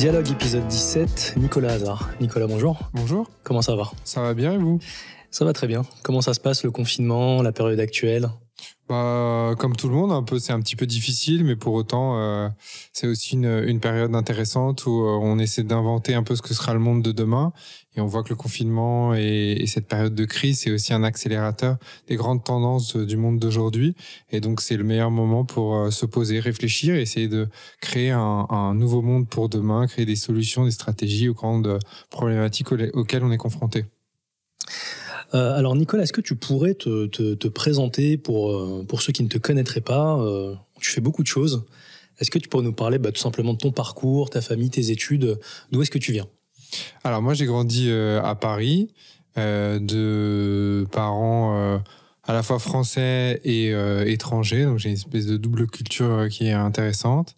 Dialogue épisode 17, Nicolas Hazard. Nicolas, bonjour. Bonjour. Comment ça va ? Ça va bien et vous ? Ça va très bien. Comment ça se passe le confinement, la période actuelle ? Comme tout le monde, c'est un petit peu difficile, mais pour autant, c'est aussi une période intéressante où on essaie d'inventer un peu ce que sera le monde de demain. Et on voit que le confinement et cette période de crise, c'est aussi un accélérateur des grandes tendances du monde d'aujourd'hui. Et donc, c'est le meilleur moment pour se poser, réfléchir, essayer de créer un nouveau monde pour demain, créer des solutions, des stratégies aux grandes problématiques auxquelles on est confronté. Alors Nicolas, est-ce que tu pourrais te présenter pour ceux qui ne te connaîtraient pas ? Tu fais beaucoup de choses. Est-ce que tu pourrais nous parler tout simplement de ton parcours, ta famille, tes études ? D'où est-ce que tu viens ? Alors moi, j'ai grandi à Paris, de parents à la fois français et étrangers. Donc j'ai une espèce de double culture qui est intéressante,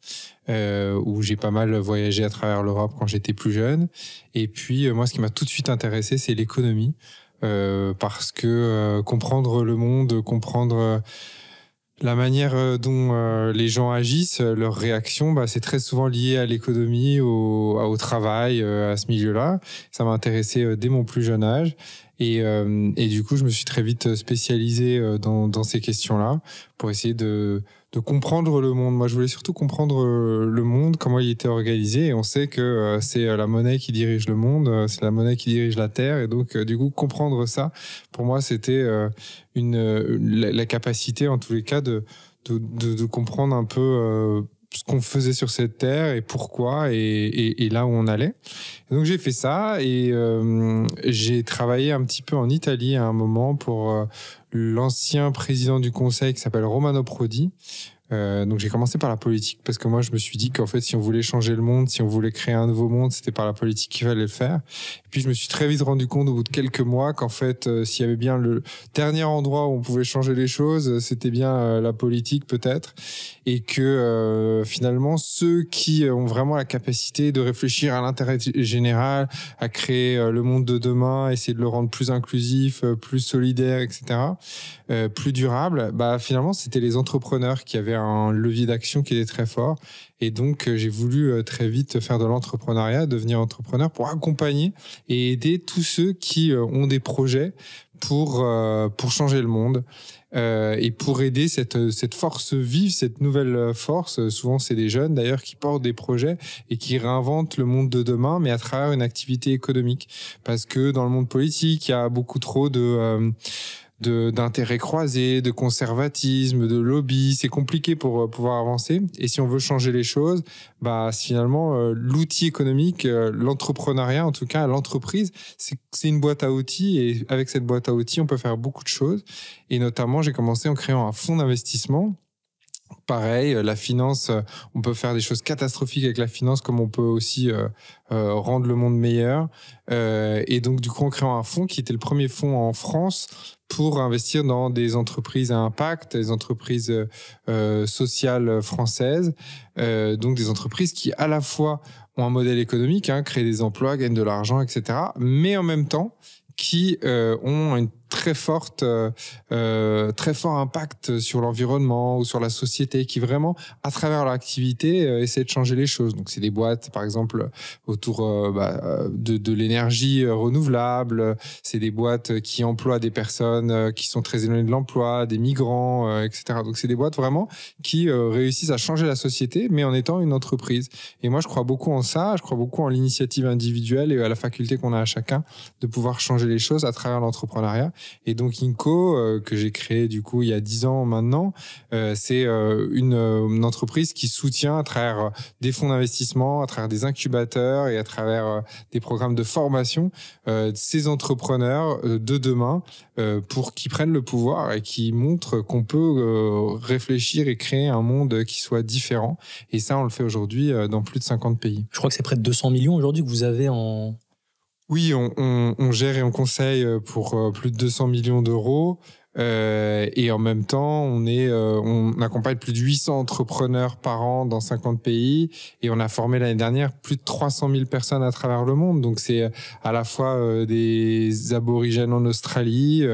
où j'ai pas mal voyagé à travers l'Europe quand j'étais plus jeune. Et puis moi, ce qui m'a tout de suite intéressé, c'est l'économie. Parce que comprendre le monde, comprendre la manière dont les gens agissent, leurs réactions, c'est très souvent lié à l'économie, au travail, à ce milieu-là. Ça m'a intéressé dès mon plus jeune âge. Et du coup, je me suis très vite spécialisé dans ces questions-là pour essayer de comprendre le monde. Moi, je voulais surtout comprendre le monde, comment il était organisé. Et on sait que c'est la monnaie qui dirige le monde, c'est la monnaie qui dirige la Terre. Et donc, du coup, comprendre ça, pour moi, c'était la capacité, en tous les cas, de comprendre un peu ce qu'on faisait sur cette terre et pourquoi et là où on allait. Et donc j'ai fait ça et j'ai travaillé un petit peu en Italie à un moment pour l'ancien président du conseil qui s'appelle Romano Prodi. Donc j'ai commencé par la politique parce que moi je me suis dit qu'en fait si on voulait changer le monde, si on voulait créer un nouveau monde, c'était par la politique qu'il fallait le faire. Et puis je me suis très vite rendu compte au bout de quelques mois qu'en fait s'il y avait bien le dernier endroit où on pouvait changer les choses, c'était bien la politique peut-être, et que finalement ceux qui ont vraiment la capacité de réfléchir à l'intérêt général, à créer le monde de demain, essayer de le rendre plus inclusif, plus solidaire, etc., plus durable, finalement c'était les entrepreneurs qui avaient un levier d'action qui était très fort. Et donc, j'ai voulu très vite faire de l'entrepreneuriat, devenir entrepreneur pour accompagner et aider tous ceux qui ont des projets pour changer le monde. Et pour aider cette force vive, cette nouvelle force, souvent c'est des jeunes d'ailleurs qui portent des projets et qui réinventent le monde de demain, mais à travers une activité économique. Parce que dans le monde politique, il y a beaucoup trop d'intérêts croisés, de conservatisme, de lobby. C'est compliqué pour pouvoir avancer. Et si on veut changer les choses, finalement, l'outil économique, l'entrepreneuriat, en tout cas, l'entreprise, c'est une boîte à outils. Et avec cette boîte à outils, on peut faire beaucoup de choses. Et notamment, j'ai commencé en créant un fonds d'investissement. Pareil, la finance, on peut faire des choses catastrophiques avec la finance, comme on peut aussi rendre le monde meilleur. Et donc, du coup, en créant un fonds qui était le premier fonds en France pour investir dans des entreprises à impact, des entreprises sociales françaises, donc des entreprises qui, à la fois, ont un modèle économique, créent des emplois, gagnent de l'argent, etc., mais en même temps, qui ont une très fort impact sur l'environnement ou sur la société, qui vraiment, à travers leur activité, essaient de changer les choses. Donc, c'est des boîtes, par exemple, autour de l'énergie renouvelable. C'est des boîtes qui emploient des personnes qui sont très éloignées de l'emploi, des migrants, etc. Donc, c'est des boîtes vraiment qui réussissent à changer la société, mais en étant une entreprise. Et moi, je crois beaucoup en ça. Je crois beaucoup en l'initiative individuelle et à la faculté qu'on a à chacun de pouvoir changer les choses à travers l'entrepreneuriat. Et donc Inco, que j'ai créé du coup il y a 10 ans maintenant, c'est une entreprise qui soutient à travers des fonds d'investissement, à travers des incubateurs et à travers des programmes de formation ces entrepreneurs de demain pour qu'ils prennent le pouvoir et qui montrent qu'on peut réfléchir et créer un monde qui soit différent. Et ça, on le fait aujourd'hui dans plus de 50 pays. Je crois que c'est près de 200 millions aujourd'hui que vous avez en... Oui, on gère et on conseille pour plus de 200 millions d'euros. Et en même temps, on accompagne plus de 800 entrepreneurs par an dans 50 pays et on a formé l'année dernière plus de 300 000 personnes à travers le monde. Donc c'est à la fois des aborigènes en Australie,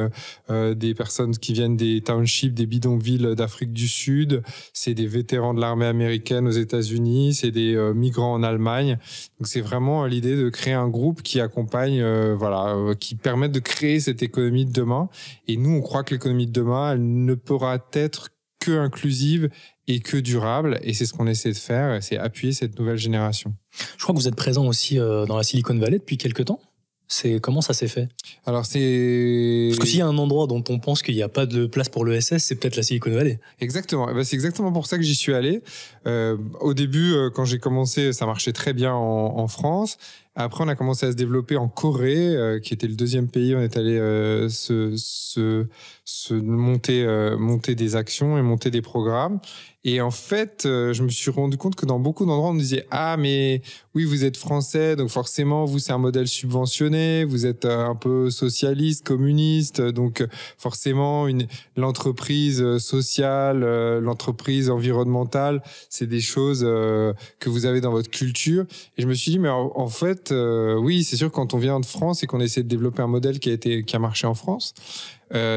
des personnes qui viennent des townships, des bidonvilles d'Afrique du Sud, c'est des vétérans de l'armée américaine aux États-Unis, c'est des migrants en Allemagne. Donc c'est vraiment l'idée de créer un groupe qui accompagne, qui permet de créer cette économie de demain. Et nous, on croit que l'économie de demain, elle ne pourra être que inclusive et que durable. Et c'est ce qu'on essaie de faire, c'est appuyer cette nouvelle génération. Je crois que vous êtes présent aussi dans la Silicon Valley depuis quelques temps. Comment ça s'est fait? Alors c'est... Parce que s'il y a un endroit dont on pense qu'il n'y a pas de place pour l'ESS, c'est peut-être la Silicon Valley. Exactement. C'est exactement pour ça que j'y suis allé. Au début, quand j'ai commencé, ça marchait très bien en France. Après, on a commencé à se développer en Corée, qui était le deuxième pays. On est allé monter des actions et monter des programmes. Et en fait, je me suis rendu compte que dans beaucoup d'endroits, on me disait « Ah, mais oui, vous êtes français, donc forcément, vous, c'est un modèle subventionné, vous êtes un peu socialiste, communiste, donc forcément, l'entreprise sociale, l'entreprise environnementale, c'est des choses que vous avez dans votre culture. » Et je me suis dit « Mais en fait, oui, c'est sûr, quand on vient de France et qu'on essaie de développer un modèle qui a marché en France,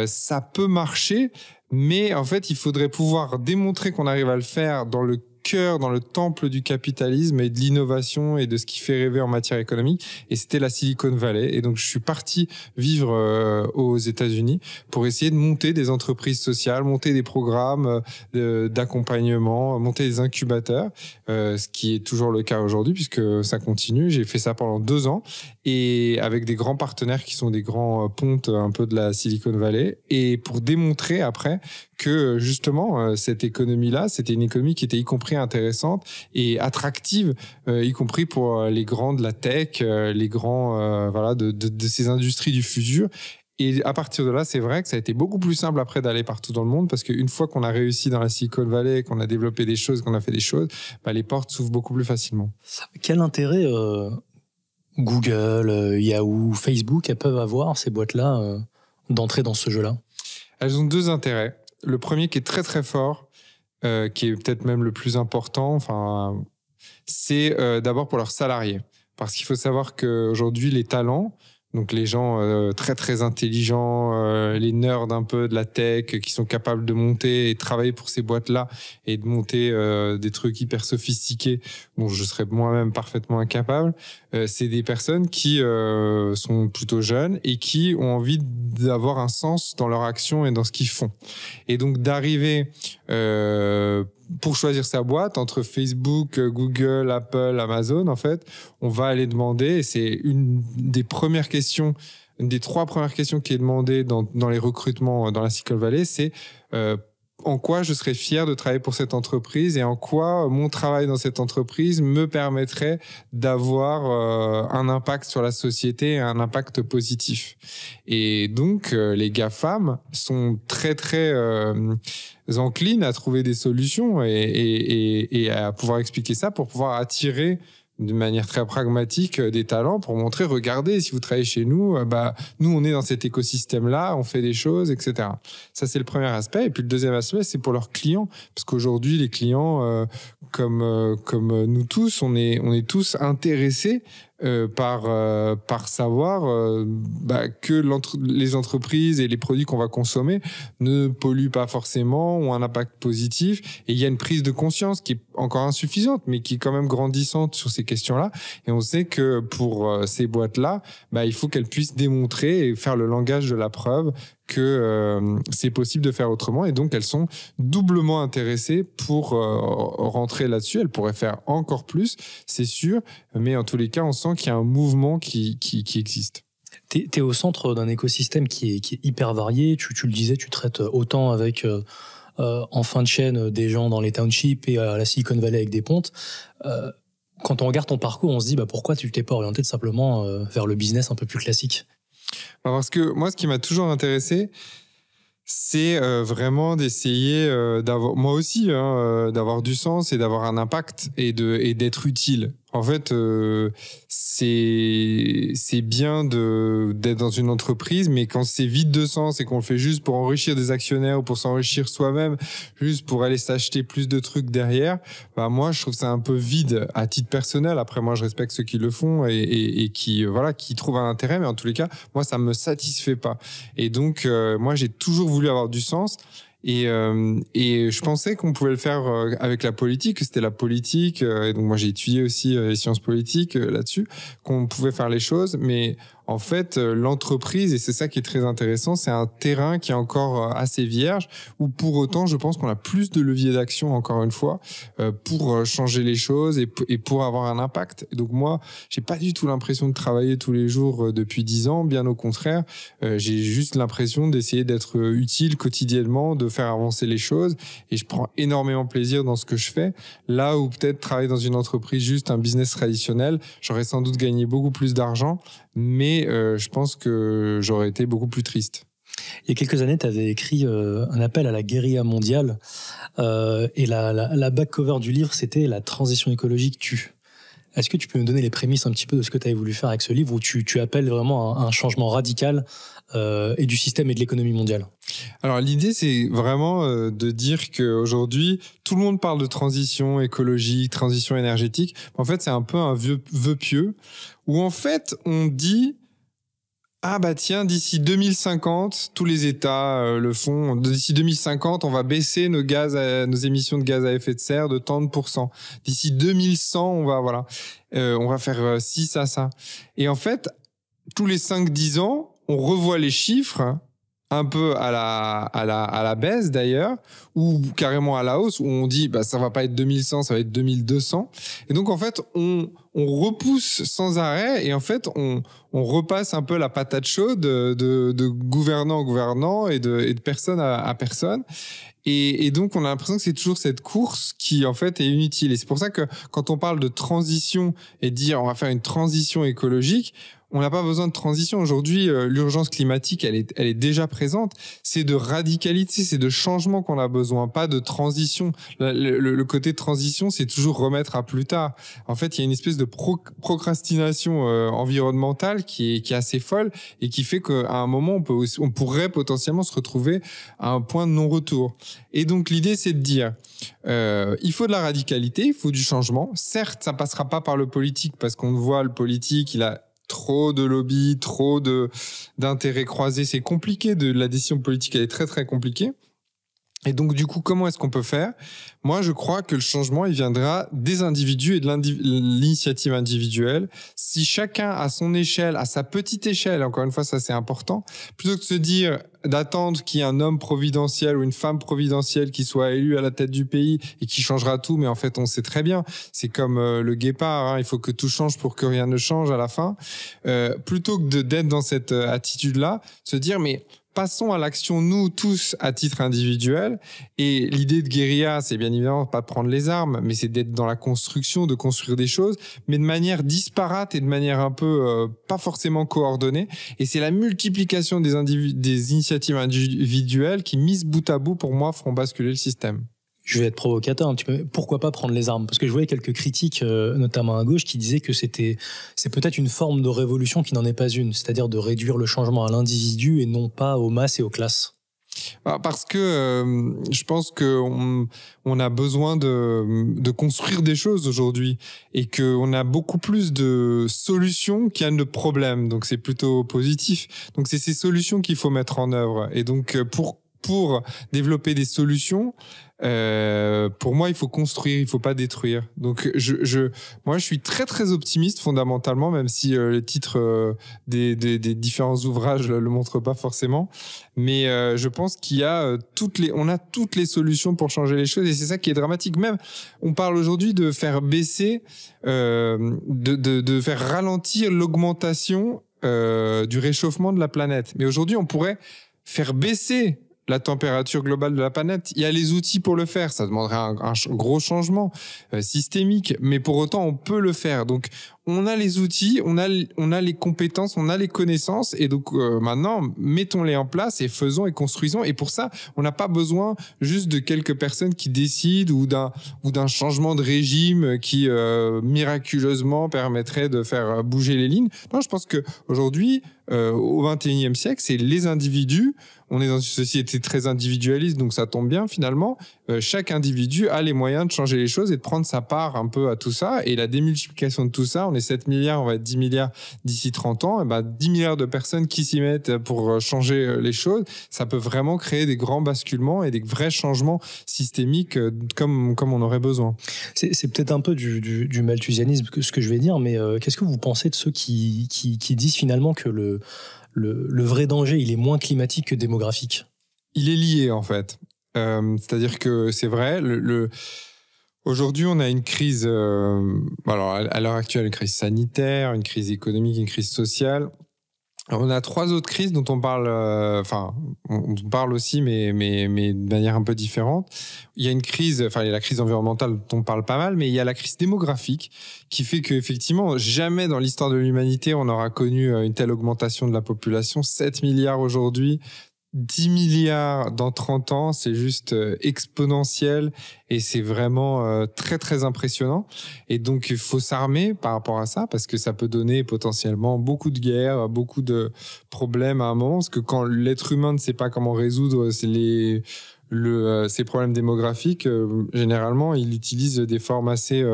ça peut marcher, mais en fait, il faudrait pouvoir démontrer qu'on arrive à le faire dans le cœur, dans le temple du capitalisme et de l'innovation et de ce qui fait rêver en matière économique. Et c'était la Silicon Valley. Et donc, je suis parti vivre aux États-Unis pour essayer de monter des entreprises sociales, monter des programmes d'accompagnement, monter des incubateurs, ce qui est toujours le cas aujourd'hui puisque ça continue. J'ai fait ça pendant 2 ans et avec des grands partenaires qui sont des grands pontes un peu de la Silicon Valley. Et pour démontrer après que justement, cette économie-là, c'était une économie qui était y compris intéressante et attractive, y compris pour les grands de la tech, les grands de ces industries du futur. Et à partir de là, c'est vrai que ça a été beaucoup plus simple après d'aller partout dans le monde parce qu'une fois qu'on a réussi dans la Silicon Valley, qu'on a développé des choses, qu'on a fait des choses, les portes s'ouvrent beaucoup plus facilement. Quel intérêt Google, Yahoo, Facebook, elles peuvent avoir, ces boîtes-là, d'entrer dans ce jeu-là? Elles ont 2 intérêts. Le premier qui est très très fort, qui est peut-être même le plus important, c'est d'abord pour leurs salariés. Parce qu'il faut savoir qu'aujourd'hui, les talents, donc les gens très très intelligents, les nerds un peu de la tech, qui sont capables de monter et travailler pour ces boîtes-là et de monter des trucs hyper sophistiqués dont je serais moi-même parfaitement incapable, c'est des personnes qui sont plutôt jeunes et qui ont envie d'avoir un sens dans leur action et dans ce qu'ils font. Et donc d'arriver pour choisir sa boîte entre Facebook, Google, Apple, Amazon, en fait, on va aller demander, et c'est une des 3 premières questions qui est demandée dans les recrutements dans la Silicon Valley, c'est en quoi je serais fier de travailler pour cette entreprise et en quoi mon travail dans cette entreprise me permettrait d'avoir un impact sur la société, un impact positif. Et donc, les GAFAM sont très, très enclines à trouver des solutions et à pouvoir expliquer ça pour pouvoir attirer de manière très pragmatique des talents pour montrer, regardez, si vous travaillez chez nous, nous, on est dans cet écosystème-là, on fait des choses, etc. Ça, c'est le premier aspect. Et puis, le deuxième aspect, c'est pour leurs clients. Parce qu'aujourd'hui, les clients, comme nous tous, on est tous intéressés par savoir que les entreprises et les produits qu'on va consommer ne polluent pas forcément, ont un impact positif. Et il y a une prise de conscience qui est encore insuffisante, mais qui est quand même grandissante sur ces questions-là. Et on sait que pour ces boîtes-là, il faut qu'elles puissent démontrer et faire le langage de la preuve que c'est possible de faire autrement. Et donc, elles sont doublement intéressées pour rentrer là-dessus. Elles pourraient faire encore plus, c'est sûr. Mais en tous les cas, on sent qu'il y a un mouvement qui existe. T'es au centre d'un écosystème qui est hyper varié. Tu le disais, tu traites autant avec, en fin de chaîne, des gens dans les townships et à la Silicon Valley avec des pontes. Quand on regarde ton parcours, on se dit pourquoi tu t'es pas orienté simplement vers le business un peu plus classique? Parce que moi, ce qui m'a toujours intéressé, c'est vraiment d'essayer d'avoir, moi aussi, d'avoir du sens et d'avoir un impact et d'être utile. En fait, c'est bien d'être dans une entreprise, mais quand c'est vide de sens et qu'on le fait juste pour enrichir des actionnaires ou pour s'enrichir soi-même, juste pour aller s'acheter plus de trucs derrière, bah moi je trouve ça un peu vide à titre personnel. Après moi je respecte ceux qui le font et qui voilà qui trouvent un intérêt, mais en tous les cas moi ça me satisfait pas. Et donc moi j'ai toujours voulu avoir du sens. Et je pensais qu'on pouvait le faire avec la politique, que c'était la politique. Et donc moi j'ai étudié aussi les sciences politiques là-dessus, qu'on pouvait faire les choses. Mais en fait, l'entreprise, et c'est ça qui est très intéressant, c'est un terrain qui est encore assez vierge, où pour autant, je pense qu'on a plus de leviers d'action, encore une fois, pour changer les choses et pour avoir un impact. Et donc moi, j'ai pas du tout l'impression de travailler tous les jours depuis 10 ans, bien au contraire. J'ai juste l'impression d'essayer d'être utile quotidiennement, de faire avancer les choses, et je prends énormément plaisir dans ce que je fais. Là où peut-être travailler dans une entreprise, juste un business traditionnel, j'aurais sans doute gagné beaucoup plus d'argent, mais je pense que j'aurais été beaucoup plus triste. Il y a quelques années, tu avais écrit un appel à la guérilla mondiale et la back cover du livre, c'était « La transition écologique tue ». Est-ce que tu peux me donner les prémices un petit peu de ce que tu avais voulu faire avec ce livre où tu appelles vraiment à un changement radical et du système et de l'économie mondiale? Alors l'idée, c'est vraiment de dire qu'aujourd'hui, tout le monde parle de transition écologique, transition énergétique. En fait, c'est un peu un vœu pieux où en fait, on dit ah bah tiens, d'ici 2050, tous les États le font. D'ici 2050, on va baisser nos émissions de gaz à effet de serre de tant de %. D'ici 2100, on va faire ci, ça. Et en fait, tous les 5-10 ans, on revoit les chiffres un peu à la baisse d'ailleurs, ou carrément à la hausse, où on dit bah ça va pas être 2100, ça va être 2200. Et donc en fait on repousse sans arrêt, et en fait on repasse un peu la patate chaude de gouvernant en gouvernant et de personne à personne. Et donc, on a l'impression que c'est toujours cette course qui, en fait, est inutile. Et c'est pour ça que quand on parle de transition et dire on va faire une transition écologique, on n'a pas besoin de transition. Aujourd'hui, l'urgence climatique, elle est déjà présente. C'est de radicalité, c'est de changement qu'on a besoin, pas de transition. Le côté transition, c'est toujours remettre à plus tard. En fait, il y a une espèce de procrastination environnementale qui est assez folle et qui fait qu'à un moment, on pourrait potentiellement se retrouver à un point de non-retour. Et donc, l'idée, c'est de dire, il faut de la radicalité, il faut du changement. Certes, ça passera pas par le politique parce qu'on voit le politique, il a trop de lobby, trop d'intérêts croisés. C'est compliqué, la décision politique, elle est très, très compliquée. Et donc, du coup, comment est-ce qu'on peut faire? Moi, je crois que le changement, il viendra des individus et de l'initiative individuelle. Si chacun, à son échelle, à sa petite échelle, encore une fois, ça c'est important, plutôt que de se dire, d'attendre qu'il y ait un homme providentiel ou une femme providentielle qui soit élu à la tête du pays et qui changera tout, mais en fait, on sait très bien, c'est comme le guépard, hein, il faut que tout change pour que rien ne change à la fin. Plutôt que d'être dans cette attitude-là, se dire, mais passons à l'action, nous tous, à titre individuel. Et l'idée de guérilla, c'est bien évidemment pas de prendre les armes, mais c'est d'être dans la construction, de construire des choses, mais de manière disparate et de manière un peu pas forcément coordonnée. Et c'est la multiplication des initiatives individuelles qui, mises bout à bout, pour moi, feront basculer le système. Je vais être provocateur un petit peu. Pourquoi pas prendre les armes? Parce que je voyais quelques critiques, notamment à gauche, qui disaient que c'est peut-être une forme de révolution qui n'en est pas une, c'est-à-dire de réduire le changement à l'individu et non pas aux masses et aux classes. Parce que je pense qu'on a besoin de construire des choses aujourd'hui et qu'on a beaucoup plus de solutions qu'il y a de problèmes. Donc c'est plutôt positif. Donc c'est ces solutions qu'il faut mettre en œuvre. Et donc pour développer des solutions, pour moi, il faut construire, il faut pas détruire. Donc, moi, je suis très, très optimiste fondamentalement, même si les titres des différents ouvrages le montrent pas forcément. Mais je pense qu'il y a on a toutes les solutions pour changer les choses, et c'est ça qui est dramatique. Même, on parle aujourd'hui de faire baisser, de faire ralentir l'augmentation du réchauffement de la planète. Mais aujourd'hui, on pourrait faire baisser la température globale de la planète. Il y a les outils pour le faire. Ça demanderait un gros changement systémique, mais pour autant, on peut le faire. Donc, on a les outils, on a les compétences, on a les connaissances, et donc maintenant, mettons-les en place et faisons et construisons. Et pour ça, on n'a pas besoin juste de quelques personnes qui décident ou d'un changement de régime qui miraculeusement permettrait de faire bouger les lignes. Non, je pense que aujourd'hui, au XXIe siècle, c'est les individus. On est dans une société très individualiste, donc ça tombe bien finalement. Chaque individu a les moyens de changer les choses et de prendre sa part un peu à tout ça. Et la démultiplication de tout ça, on est 7 milliards, on va être 10 milliards d'ici 30 ans. Et 10 milliards de personnes qui s'y mettent pour changer les choses, ça peut vraiment créer des grands basculements et des vrais changements systémiques comme on aurait besoin. C'est peut-être un peu du malthusianisme, ce que je vais dire, mais qu'est-ce que vous pensez de ceux qui disent finalement que le vrai danger, il est moins climatique que démographique? Il est lié, en fait. C'est-à-dire que c'est vrai, aujourd'hui, on a une crise, alors à l'heure actuelle, une crise sanitaire, une crise économique, une crise sociale. On a 3 autres crises dont on parle, on parle aussi, mais de manière un peu différente. Il y a une crise, il y a la crise environnementale dont on parle pas mal, mais il y a la crise démographique qui fait qu'effectivement, jamais dans l'histoire de l'humanité, on aura connu une telle augmentation de la population. 7 milliards aujourd'hui, 10 milliards dans 30 ans, c'est juste exponentiel et c'est vraiment très très impressionnant. Et donc il faut s'armer par rapport à ça parce que ça peut donner potentiellement beaucoup de guerres, beaucoup de problèmes à un moment, parce que quand l'être humain ne sait pas comment résoudre ces problèmes démographiques, généralement, il utilise des formes assez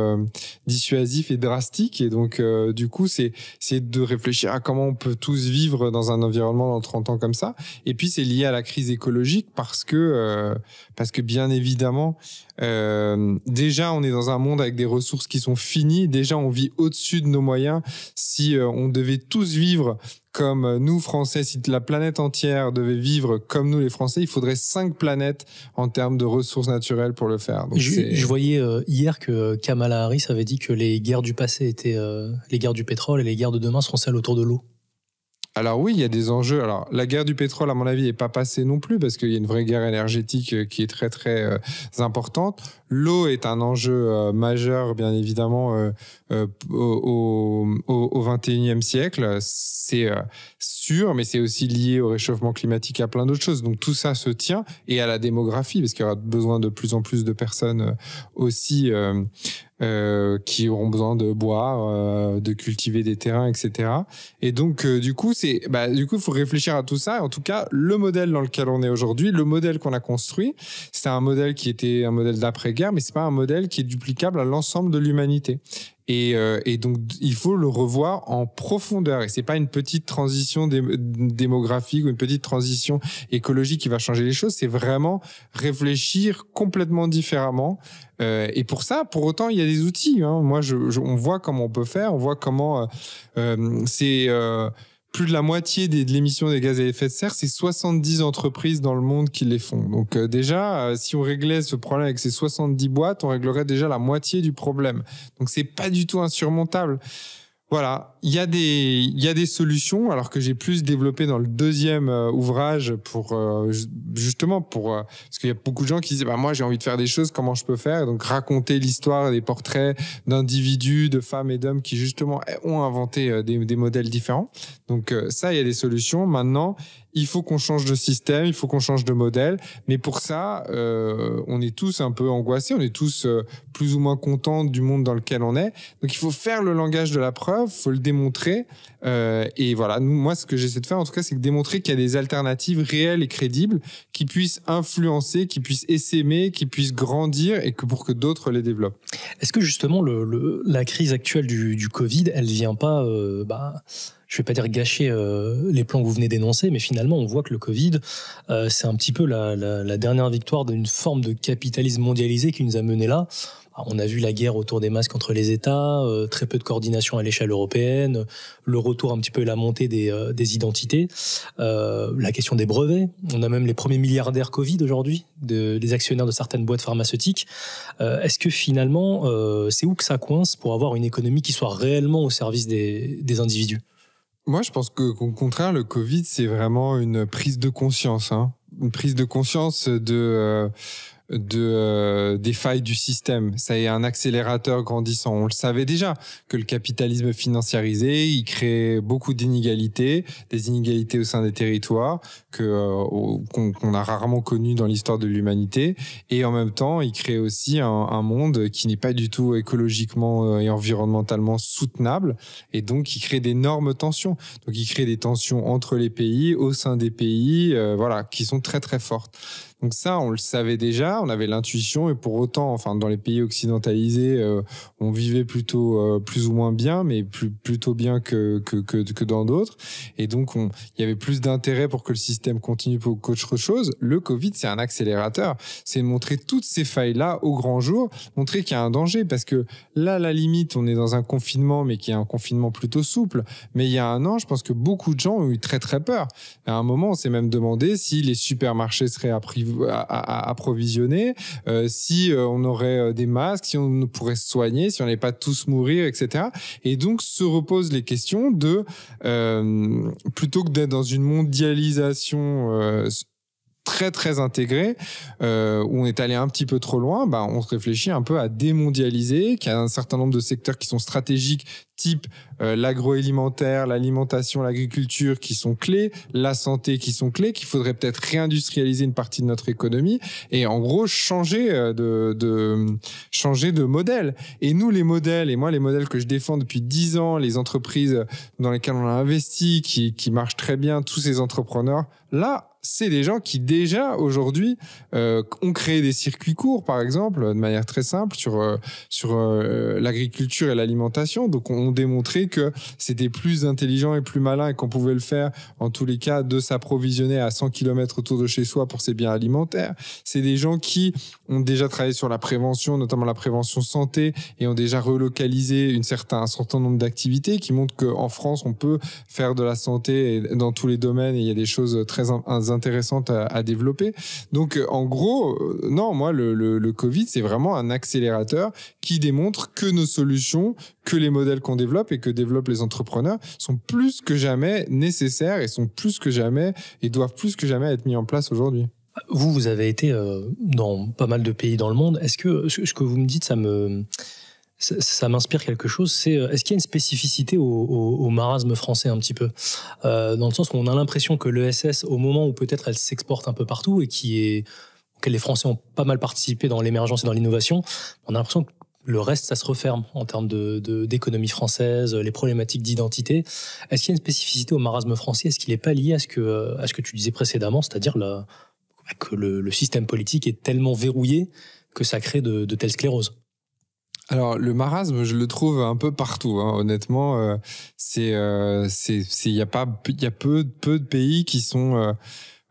dissuasives et drastiques. Et donc, du coup, c'est de réfléchir à comment on peut tous vivre dans un environnement dans 30 ans comme ça. Et puis, c'est lié à la crise écologique parce que bien évidemment, déjà, on est dans un monde avec des ressources qui sont finies. Déjà, on vit au-dessus de nos moyens. Si on devait tous vivre comme nous, Français, si la planète entière devait vivre comme nous, les Français, il faudrait 5 planètes en termes de ressources naturelles pour le faire. Donc je voyais hier que Kamala Harris avait dit que les guerres du passé étaient les guerres du pétrole et les guerres de demain seront celles autour de l'eau. Alors oui, il y a des enjeux. Alors la guerre du pétrole, à mon avis, n'est pas passée non plus parce qu'il y a une vraie guerre énergétique qui est très très importante. L'eau est un enjeu majeur, bien évidemment, au XXIe siècle. C'est sûr, mais c'est aussi lié au réchauffement climatique et à plein d'autres choses. Donc tout ça se tient, et à la démographie, parce qu'il y aura besoin de plus en plus de personnes aussi qui auront besoin de boire, de cultiver des terrains, etc. Et donc du coup, il faut réfléchir à tout ça. Et en tout cas, le modèle dans lequel on est aujourd'hui, le modèle qu'on a construit, c'est un modèle qui était un modèle d'après-guerre, mais c'est pas un modèle qui est duplicable à l'ensemble de l'humanité. Et donc, il faut le revoir en profondeur. Et c'est pas une petite transition démographique ou une petite transition écologique qui va changer les choses. C'est vraiment réfléchir complètement différemment. Et pour ça, pour autant, il y a des outils. Hein. Moi, on voit comment on peut faire. On voit comment plus de la moitié de l'émission des gaz à effet de serre, c'est 70 entreprises dans le monde qui les font. Donc déjà, si on réglait ce problème avec ces 70 boîtes, on réglerait déjà la moitié du problème. Donc c'est pas du tout insurmontable. Voilà, il y a des solutions, alors que j'ai plus développé dans le deuxième ouvrage justement parce qu'il y a beaucoup de gens qui disent moi j'ai envie de faire des choses, comment je peux faire? Et donc raconter l'histoire des portraits d'individus, de femmes et d'hommes qui justement ont inventé des modèles différents. Donc ça, il y a des solutions. Maintenant, il faut qu'on change de système, il faut qu'on change de modèle. Mais pour ça, on est tous un peu angoissés, on est tous plus ou moins contents du monde dans lequel on est. Donc il faut faire le langage de la preuve, il faut le démontrer. Et voilà, moi, ce que j'essaie de faire, en tout cas, c'est de démontrer qu'il y a des alternatives réelles et crédibles qui puissent influencer, qui puissent essaimer, qui puissent grandir, et pour que d'autres les développent. Est-ce que justement la crise actuelle du Covid, elle vient pas... je ne vais pas dire gâcher les plans que vous venez d'énoncer, mais finalement, on voit que le Covid, c'est un petit peu la dernière victoire d'une forme de capitalisme mondialisé qui nous a menés là. On a vu la guerre autour des masques entre les États, très peu de coordination à l'échelle européenne, le retour un petit peu et la montée des identités, la question des brevets. On a même les premiers milliardaires Covid aujourd'hui, des actionnaires de certaines boîtes pharmaceutiques. Est-ce que finalement, c'est où que ça coince pour avoir une économie qui soit réellement au service des individus ? Moi, je pense qu'au contraire, le Covid, c'est vraiment une prise de conscience, hein. Une prise de conscience des failles du système. Ça est un accélérateur grandissant. On le savait déjà que le capitalisme financiarisé, il crée beaucoup d'inégalités, des inégalités au sein des territoires qu'on a rarement connues dans l'histoire de l'humanité. Et en même temps, il crée aussi un monde qui n'est pas du tout écologiquement et environnementalement soutenable. Et donc, il crée d'énormes tensions. Donc, il crée des tensions entre les pays, au sein des pays, voilà, qui sont très, très fortes. Donc ça, on le savait déjà, on avait l'intuition, et pour autant, enfin, dans les pays occidentalisés, on vivait plutôt plus ou moins bien, mais plutôt bien que dans d'autres. Et donc, il y avait plus d'intérêt pour que le système continue qu'autre chose. Le Covid, c'est un accélérateur. C'est de montrer toutes ces failles-là au grand jour, montrer qu'il y a un danger, parce que là, à la limite, on est dans un confinement, mais qui est un confinement plutôt souple. Mais il y a un an, je pense que beaucoup de gens ont eu très, très peur. À un moment, on s'est même demandé si les supermarchés seraient à approvisionner, si on aurait des masques, si on pourrait se soigner, si on n'allait pas tous mourir, etc. Et donc se reposent les questions de plutôt que d'être dans une mondialisation très très intégrée, où on est allé un petit peu trop loin, bah, on se réfléchit un peu à démondialiser, qu'il y a un certain nombre de secteurs qui sont stratégiques, type l'agroalimentaire, l'alimentation, l'agriculture qui sont clés, la santé qui sont clés, qu'il faudrait peut-être réindustrialiser une partie de notre économie et en gros changer de modèle. Et nous, les modèles, et moi les modèles que je défends depuis 10 ans, les entreprises dans lesquelles on a investi, qui marchent très bien, tous ces entrepreneurs, là, c'est des gens qui déjà aujourd'hui ont créé des circuits courts, par exemple, de manière très simple sur l'agriculture et l'alimentation. Donc, on démontrait que c'était plus intelligent et plus malin et qu'on pouvait le faire, en tous les cas, de s'approvisionner à 100 km autour de chez soi pour ses biens alimentaires. C'est des gens qui ont déjà travaillé sur la prévention, notamment la prévention santé, et ont déjà relocalisé un certain nombre d'activités qui montrent qu'en France, on peut faire de la santé dans tous les domaines et il y a des choses très intéressantes à développer. Donc, en gros, non, moi, le Covid, c'est vraiment un accélérateur qui démontre que nos solutions, que les modèles qu'on développe et que développent les entrepreneurs sont plus que jamais nécessaires et sont plus que jamais et doivent plus que jamais être mis en place aujourd'hui. Vous avez été dans pas mal de pays dans le monde. Est-ce que ce que vous me dites, ça m'inspire quelque chose? Est-ce qu'il y a une spécificité au marasme français un petit peu, dans le sens où on a l'impression que l'ESS, au moment où peut-être elle s'exporte un peu partout et auquel les Français ont pas mal participé dans l'émergence et dans l'innovation, on a l'impression que le reste, ça se referme en termes d'économie française, les problématiques d'identité. Est-ce qu'il y a une spécificité au marasme français? Est-ce qu'il n'est pas lié à ce que tu disais précédemment, c'est-à-dire que le système politique est tellement verrouillé que ça crée de telles scléroses? Alors, le marasme, je le trouve un peu partout, hein. Honnêtement, il y a peu de pays qui sont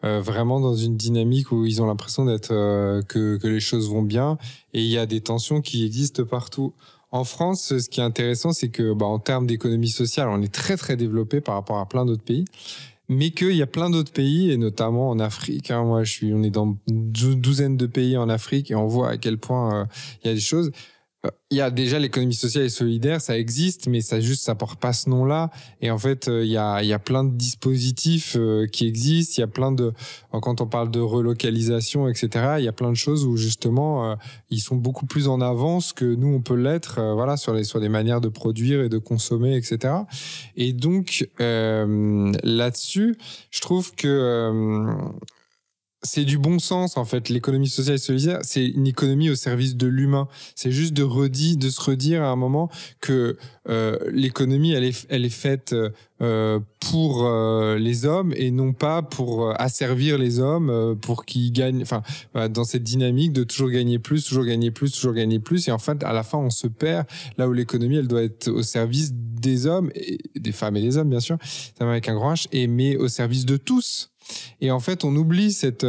vraiment dans une dynamique où ils ont l'impression que les choses vont bien, et il y a des tensions qui existent partout. En France, ce qui est intéressant, c'est que, en termes d'économie sociale, on est très très développé par rapport à plein d'autres pays. Mais qu'il y a plein d'autres pays, et notamment en Afrique, hein. On est dans une douzaine de pays en Afrique, et on voit à quel point il y a des choses. Il y a déjà l'économie sociale et solidaire, ça existe, mais ça porte pas ce nom-là. Et en fait, il y a plein de dispositifs qui existent. Il y a quand on parle de relocalisation, etc., il y a plein de choses où justement, ils sont beaucoup plus en avance que nous, on peut l'être, voilà, sur des manières de produire et de consommer, etc. Et donc, là-dessus, je trouve que c'est du bon sens, en fait. L'économie sociale et solidaire, c'est une économie au service de l'humain. C'est juste de se redire à un moment que l'économie, elle est faite pour les hommes et non pas pour asservir les hommes, pour qu'ils gagnent, enfin, dans cette dynamique de toujours gagner plus, toujours gagner plus, toujours gagner plus. Et en fait, à la fin, on se perd là où l'économie, elle doit être au service des hommes, et des femmes et des hommes, bien sûr, avec un grand H, mais au service de tous. Et en fait, on oublie cette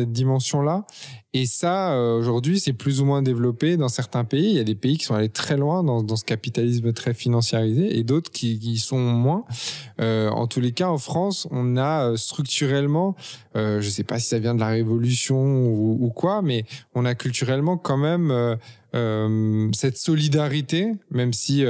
dimension-là. Et ça, aujourd'hui, c'est plus ou moins développé dans certains pays. Il y a des pays qui sont allés très loin dans ce capitalisme très financiarisé et d'autres qui sont moins. En tous les cas, en France, on a structurellement, je ne sais pas si ça vient de la Révolution ou quoi, mais on a culturellement quand même cette solidarité, même si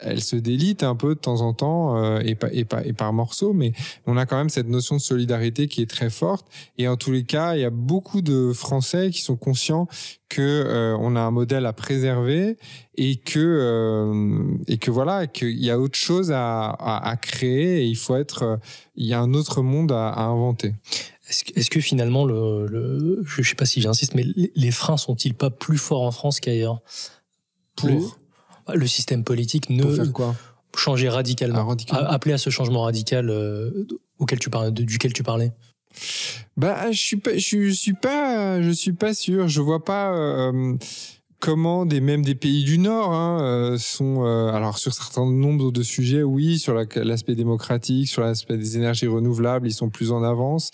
elle se délite un peu de temps en temps et par morceaux, mais on a quand même cette notion de solidarité qui est très forte. Et en tous les cas, il y a beaucoup de Français qui sont conscients que on a un modèle à préserver et que voilà, qu'il y a autre chose à créer et il y a un autre monde à inventer. Est-ce que finalement, je sais pas si j'insiste, mais les freins sont-ils pas plus forts en France qu'ailleurs? Le système politique ne... Pour faire quoi? Changer radicalement. Appeler à ce changement radical duquel tu parlais. Je suis pas sûr. Je vois pas comment même des pays du Nord sont alors sur certains nombres de sujets, oui, sur l'aspect démocratique, sur l'aspect des énergies renouvelables, ils sont plus en avance.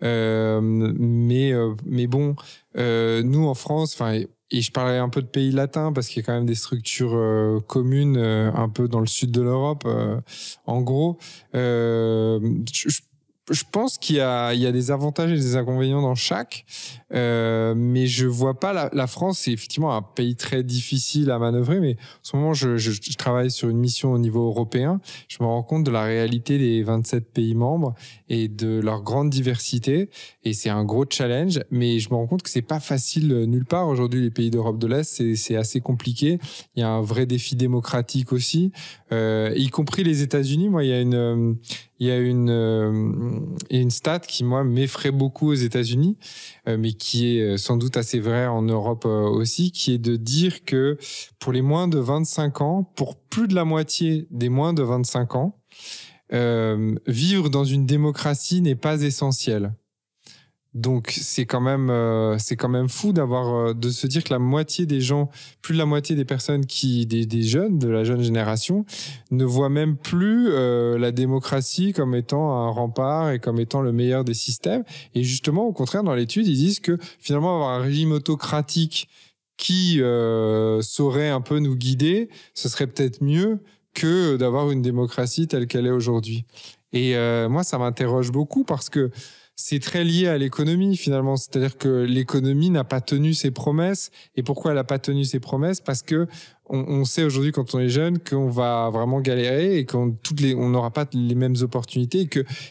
Mais bon, nous en France, enfin. Et je parlais un peu de pays latins parce qu'il y a quand même des structures communes un peu dans le sud de l'Europe. En gros, je pense qu'il y a des avantages et des inconvénients dans chaque, mais je vois pas la France, c'est effectivement un pays très difficile à manœuvrer, mais en ce moment je travaille sur une mission au niveau européen. Je me rends compte de la réalité des 27 pays membres et de leur grande diversité, et c'est un gros challenge, mais je me rends compte que c'est pas facile nulle part aujourd'hui. Les pays d'Europe de l'Est, c'est assez compliqué. Il y a un vrai défi démocratique aussi, y compris les États-Unis. Moi, il y a une stat qui, moi, m'effraie beaucoup aux États-Unis, mais qui est sans doute assez vraie en Europe aussi, qui est de dire que pour les moins de 25 ans, pour plus de la moitié des moins de 25 ans, vivre dans une démocratie n'est pas essentiel. Donc c'est quand même fou de se dire que la moitié des gens, plus de la moitié des personnes des jeunes, de la jeune génération, ne voient même plus la démocratie comme étant un rempart et comme étant le meilleur des systèmes. Et justement, au contraire, dans l'étude, ils disent que finalement avoir un régime autocratique qui saurait un peu nous guider, ce serait peut-être mieux que d'avoir une démocratie telle qu'elle est aujourd'hui. Et moi, ça m'interroge beaucoup parce que c'est très lié à l'économie finalement, c'est-à-dire que l'économie n'a pas tenu ses promesses. Et pourquoi elle n'a pas tenu ses promesses? Parce que on sait aujourd'hui quand on est jeune qu'on va vraiment galérer et qu'on n'aura pas les mêmes opportunités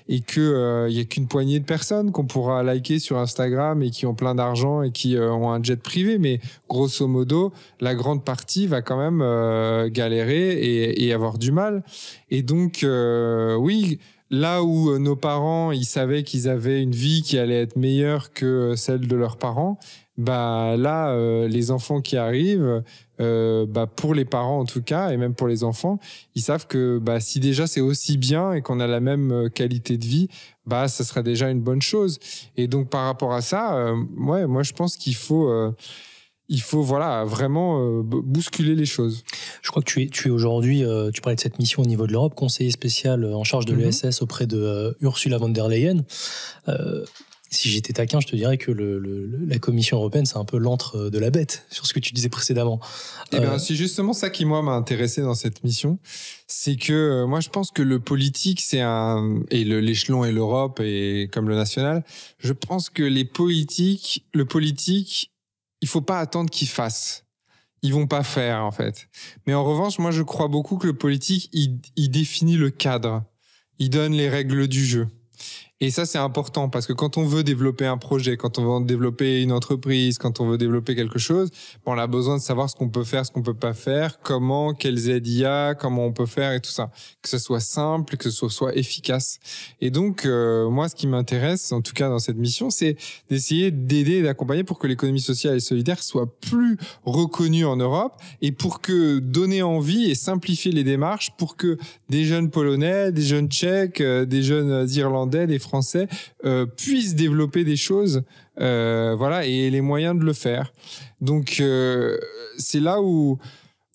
et que y a qu'une poignée de personnes qu'on pourra liker sur Instagram et qui ont plein d'argent et qui ont un jet privé. Mais grosso modo, la grande partie va quand même galérer et avoir du mal. Et donc oui. Là où nos parents, ils savaient qu'ils avaient une vie qui allait être meilleure que celle de leurs parents, les enfants qui arrivent, pour les parents en tout cas, et même pour les enfants, ils savent que si déjà c'est aussi bien et qu'on a la même qualité de vie, ça serait déjà une bonne chose. Et donc par rapport à ça, moi je pense qu'il faut vraiment bousculer les choses. Je crois que tu es aujourd'hui, tu parlais de cette mission au niveau de l'Europe, conseiller spécial en charge de l'ESS auprès de Ursula von der Leyen. Si j'étais taquin, je te dirais que la Commission européenne, c'est un peu l'antre de la bête, sur ce que tu disais précédemment. C'est justement ça qui, moi, m'a intéressé dans cette mission. C'est que moi, je pense que le politique, et l'échelon et l'Europe, et comme le national, je pense que le politique, il faut pas attendre qu'ils fassent. Ils vont pas faire, en fait. Mais en revanche, moi, je crois beaucoup que le politique, il définit le cadre. Il donne les règles du jeu. Et ça, c'est important parce que quand on veut développer un projet, quand on veut développer une entreprise, quand on veut développer quelque chose, on a besoin de savoir ce qu'on peut faire, ce qu'on peut pas faire, comment, quelles aides il y a, comment on peut faire et tout ça. Que ce soit simple, que ce soit efficace. Et donc, moi, ce qui m'intéresse, en tout cas dans cette mission, c'est d'essayer d'aider et d'accompagner pour que l'économie sociale et solidaire soit plus reconnue en Europe et pour que donner envie et simplifier les démarches pour que des jeunes Polonais, des jeunes Tchèques, des jeunes Irlandais, des Français puissent développer des choses, et les moyens de le faire. Donc c'est là où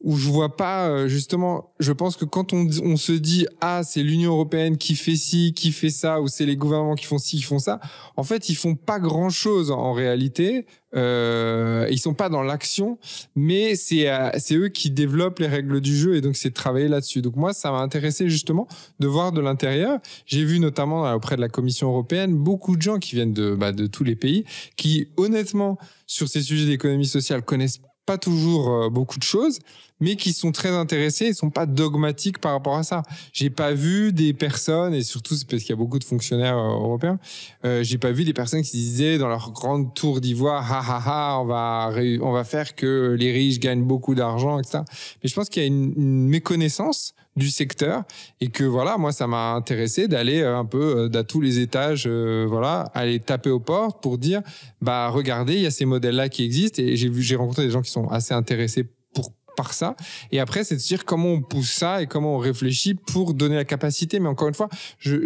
je vois pas justement. Je pense que quand on se dit c'est l'Union européenne qui fait ci, qui fait ça, ou c'est les gouvernements qui font ci, qui font ça. En fait, ils font pas grand chose en réalité. Ils sont pas dans l'action, mais c'est eux qui développent les règles du jeu et donc c'est de travailler là-dessus. Donc moi, ça m'a intéressé justement de voir de l'intérieur. J'ai vu notamment auprès de la Commission européenne beaucoup de gens qui viennent de tous les pays, qui honnêtement sur ces sujets d'économie sociale connaissent pas toujours beaucoup de choses, mais qui sont très intéressés et sont pas dogmatiques par rapport à ça. J'ai pas vu des personnes, et surtout c'est parce qu'il y a beaucoup de fonctionnaires européens, j'ai pas vu des personnes qui disaient dans leur grande tour d'ivoire, on va faire que les riches gagnent beaucoup d'argent, etc. Mais je pense qu'il y a une méconnaissance du secteur et que voilà, moi ça m'a intéressé d'aller un peu à tous les étages, aller taper aux portes pour dire regardez, il y a ces modèles là qui existent, et j'ai rencontré des gens qui sont assez intéressés par ça, et après c'est de se dire comment on pousse ça et comment on réfléchit pour donner la capacité. Mais encore une fois, je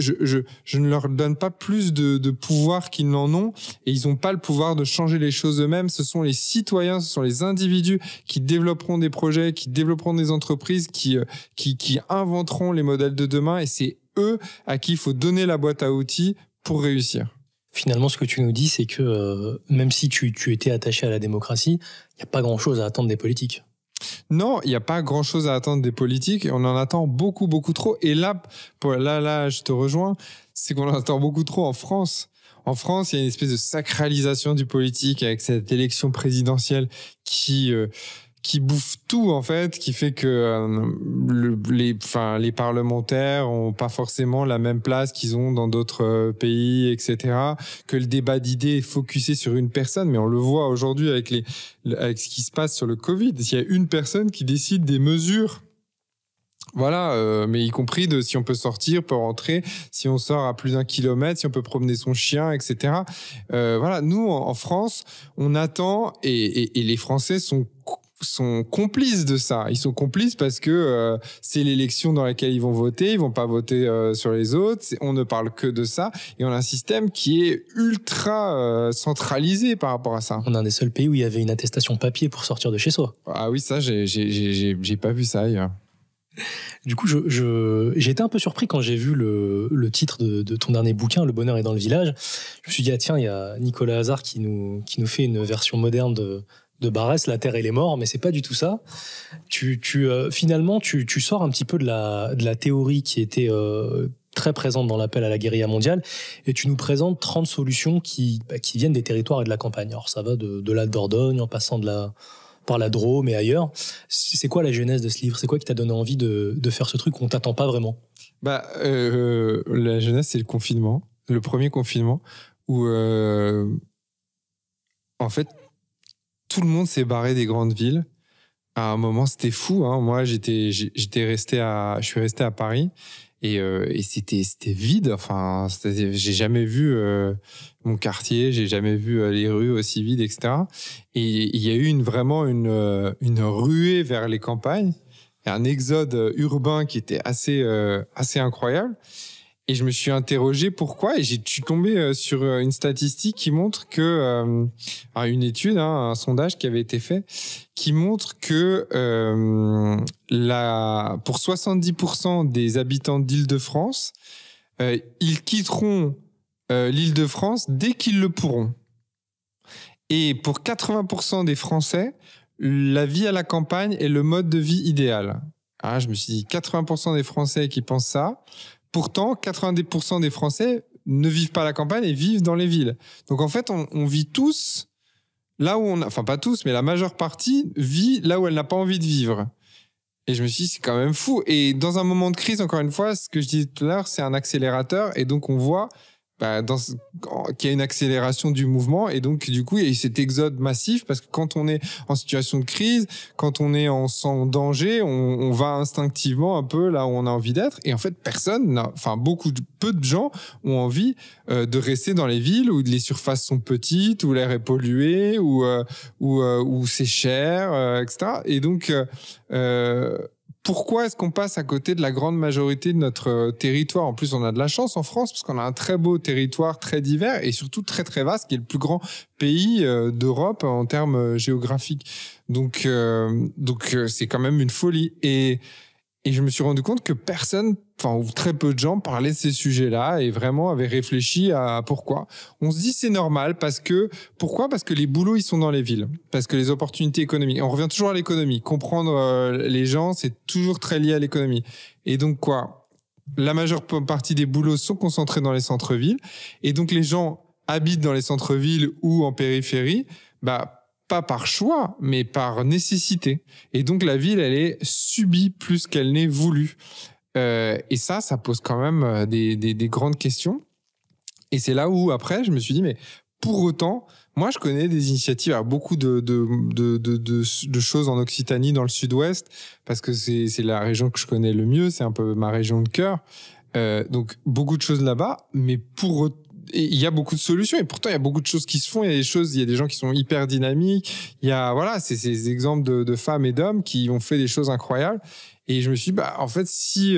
ne leur donne pas plus de pouvoir qu'ils n'en ont, et ils n'ont pas le pouvoir de changer les choses eux-mêmes. Ce sont les citoyens, ce sont les individus qui développeront des projets, qui développeront des entreprises, qui inventeront les modèles de demain, et c'est eux à qui il faut donner la boîte à outils pour réussir. Finalement, ce que tu nous dis, c'est que même si tu étais attaché à la démocratie, il n'y a pas grand-chose à attendre des politiques. Non, il n'y a pas grand-chose à attendre des politiques. On en attend beaucoup, beaucoup trop. Et là, je te rejoins, c'est qu'on en attend beaucoup trop en France. En France, il y a une espèce de sacralisation du politique avec cette élection présidentielle qui bouffe tout, en fait, qui fait que les parlementaires ont pas forcément la même place qu'ils ont dans d'autres pays, etc. Que le débat d'idées est focusé sur une personne, mais on le voit aujourd'hui avec ce qui se passe sur le Covid. Il y a une personne qui décide des mesures. Voilà, mais y compris de si on peut sortir, peut rentrer, si on sort à plus d'1 kilomètre, si on peut promener son chien, etc. Voilà, nous, en France, on attend, et les Français sont complices de ça. Ils sont complices parce que c'est l'élection dans laquelle ils vont voter. Ils vont pas voter sur les autres. On ne parle que de ça. Et on a un système qui est ultra centralisé par rapport à ça. On est un des seuls pays où il y avait une attestation papier pour sortir de chez soi. Ah oui, ça, j'ai pas vu ça ailleurs. Du coup, j'ai été un peu surpris quand j'ai vu le titre de ton dernier bouquin, Le bonheur est dans le village. Je me suis dit, tiens, il y a Nicolas Hazard qui nous fait une version moderne de Barès, La Terre et les morts, mais c'est pas du tout ça. Finalement, tu sors un petit peu de la théorie qui était très présente dans l'appel à la guérilla mondiale, et tu nous présentes 30 solutions qui viennent des territoires et de la campagne. Alors ça va de la Dordogne en passant par la Drôme et ailleurs. C'est quoi la genèse de ce livre ? C'est quoi qui t'a donné envie de faire ce truc où on t'attend pas vraiment ? La genèse, c'est le confinement, le premier confinement, où en fait tout le monde s'est barré des grandes villes. À un moment, c'était fou, hein. Moi, je suis resté à Paris, et c'était vide. Enfin, j'ai jamais vu mon quartier, j'ai jamais vu les rues aussi vides, etc. Et il y a eu vraiment une ruée vers les campagnes, et un exode urbain qui était assez incroyable. Et je me suis interrogé pourquoi, et je suis tombé sur une statistique qui montre que une étude, un sondage qui avait été fait, qui montre que pour 70% des habitants d'Île-de-France, ils quitteront l'Île-de-France dès qu'ils le pourront. Et pour 80% des Français, la vie à la campagne est le mode de vie idéal. Ah, je me suis dit, 80% des Français qui pensent ça. Pourtant, 90% des Français ne vivent pas à la campagne et vivent dans les villes. Donc en fait, on vit tous là où enfin pas tous, mais la majeure partie vit là où elle n'a pas envie de vivre. Et je me suis dit, c'est quand même fou. Et dans un moment de crise, encore une fois, ce que je disais tout à l'heure, c'est un accélérateur. Et donc on voit qu'il y a une accélération du mouvement, et donc du coup il y a cet exode massif, parce que quand on est en situation de crise, quand on est en danger, on va instinctivement un peu là où on a envie d'être, et en fait peu de gens ont envie de rester dans les villes où les surfaces sont petites, où l'air est pollué, où c'est cher, etc. Et donc pourquoi est-ce qu'on passe à côté de la grande majorité de notre territoire ? En plus, on a de la chance en France, parce qu'on a un très beau territoire, très divers, et surtout très très vaste, qui est le plus grand pays d'Europe en termes géographiques. Donc c'est quand même une folie. Et je me suis rendu compte que personne, ou très peu de gens, parlaient de ces sujets-là et vraiment avaient réfléchi à pourquoi. On se dit c'est normal pourquoi ? Parce que les boulots, ils sont dans les villes. Parce que les opportunités économiques. On revient toujours à l'économie. Comprendre les gens, c'est toujours très lié à l'économie. Et donc la majeure partie des boulots sont concentrés dans les centres-villes. Et donc les gens habitent dans les centres-villes ou en périphérie, pas par choix, mais par nécessité. Et donc, la ville, elle est subie plus qu'elle n'est voulue. Et ça pose quand même des grandes questions. Et c'est là où, après, je me suis dit, mais pour autant, moi, je connais des initiatives, alors beaucoup de choses en Occitanie, dans le sud-ouest, parce que c'est la région que je connais le mieux, c'est un peu ma région de cœur. Donc, beaucoup de choses là-bas, mais il y a beaucoup de solutions, et pourtant, il y a beaucoup de choses qui se font, il y a des gens qui sont hyper dynamiques, voilà, c'est ces exemples de femmes et d'hommes qui ont fait des choses incroyables. Et je me suis dit, en fait, si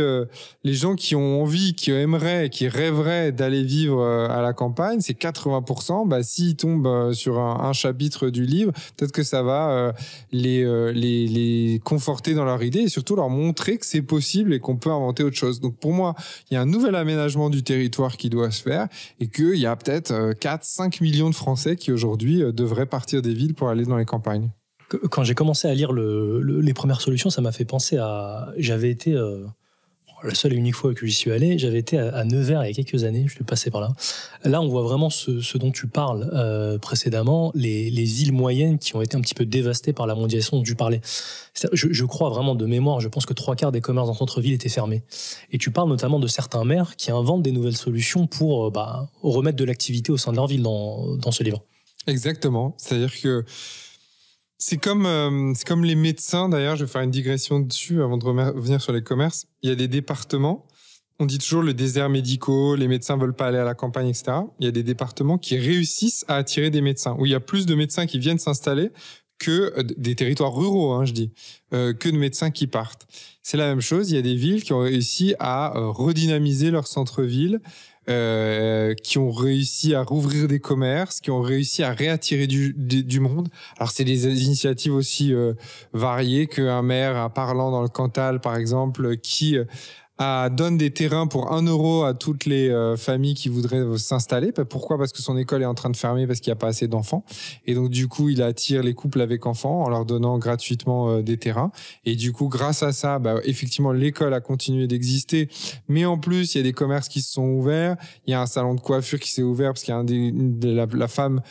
les gens qui ont envie, qui aimeraient, qui rêveraient d'aller vivre à la campagne, c'est 80%, s'ils tombent sur un chapitre du livre, peut-être que ça va les conforter dans leur idée et surtout leur montrer que c'est possible et qu'on peut inventer autre chose. Donc pour moi, il y a un nouvel aménagement du territoire qui doit se faire et qu'il y a peut-être 4-5 millions de Français qui aujourd'hui devraient partir des villes pour aller dans les campagnes. Quand j'ai commencé à lire les premières solutions, ça m'a fait penser à... J'avais été... la seule et unique fois que j'y suis allé, j'avais été à Nevers il y a quelques années, je suis passé par là. Là, on voit vraiment ce dont tu parles précédemment, les villes moyennes qui ont été un petit peu dévastées par la mondialisation dont tu parlais. Je crois vraiment de mémoire, je pense que 3/4 des commerces en centre-ville étaient fermés. Et tu parles notamment de certains maires qui inventent des nouvelles solutions pour remettre de l'activité au sein de leur ville dans ce livre. Exactement, c'est-à-dire que c'est comme les médecins, d'ailleurs, je vais faire une digression dessus avant de revenir sur les commerces. Il y a des départements, on dit toujours le désert médical, les médecins veulent pas aller à la campagne, etc. Il y a des départements qui réussissent à attirer des médecins, où il y a plus de médecins qui viennent s'installer que des territoires ruraux, je dis, que de médecins qui partent. C'est la même chose, il y a des villes qui ont réussi à redynamiser leur centre-ville, qui ont réussi à rouvrir des commerces, qui ont réussi à réattirer du monde. Alors c'est des initiatives aussi variées qu'un maire parlant dans le Cantal, par exemple, qui donne des terrains pour 1 euro à toutes les familles qui voudraient s'installer. Pourquoi ? Parce que son école est en train de fermer parce qu'il n'y a pas assez d'enfants. Et donc, du coup, il attire les couples avec enfants en leur donnant gratuitement des terrains. Et du coup, grâce à ça, effectivement, l'école a continué d'exister. Mais en plus, il y a des commerces qui se sont ouverts. Il y a un salon de coiffure qui s'est ouvert parce qu'il y a la femme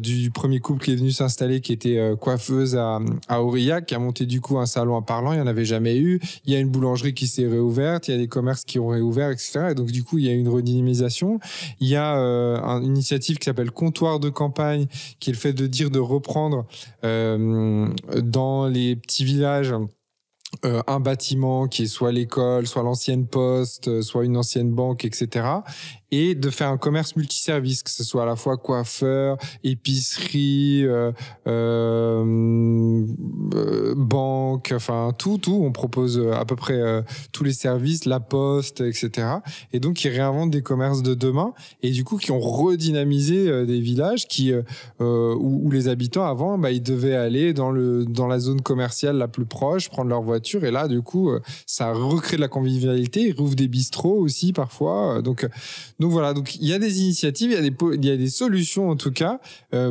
du premier couple qui est venu s'installer, qui était coiffeuse à Aurillac, qui a monté du coup un salon à Parlant, il n'y en avait jamais eu. Il y a une boulangerie qui s'est réouverte, il y a des commerces qui ont réouvert, etc. Et donc du coup, il y a une redynamisation. Il y a une initiative qui s'appelle Comptoir de campagne, qui est le fait de reprendre dans les petits villages un bâtiment qui est soit l'école, soit l'ancienne poste, soit une ancienne banque, etc. Et de faire un commerce multiservice, que ce soit à la fois coiffeur, épicerie, banque, enfin tout. On propose à peu près tous les services, la poste, etc. Et donc, ils réinventent des commerces de demain et du coup, qui ont redynamisé des villages où les habitants, avant, ils devaient aller dans la zone commerciale la plus proche, prendre leur voiture. Et là, du coup, ça recrée de la convivialité. Ils rouvrent des bistrots aussi, parfois. Donc voilà, donc il y a des initiatives, il y a des solutions en tout cas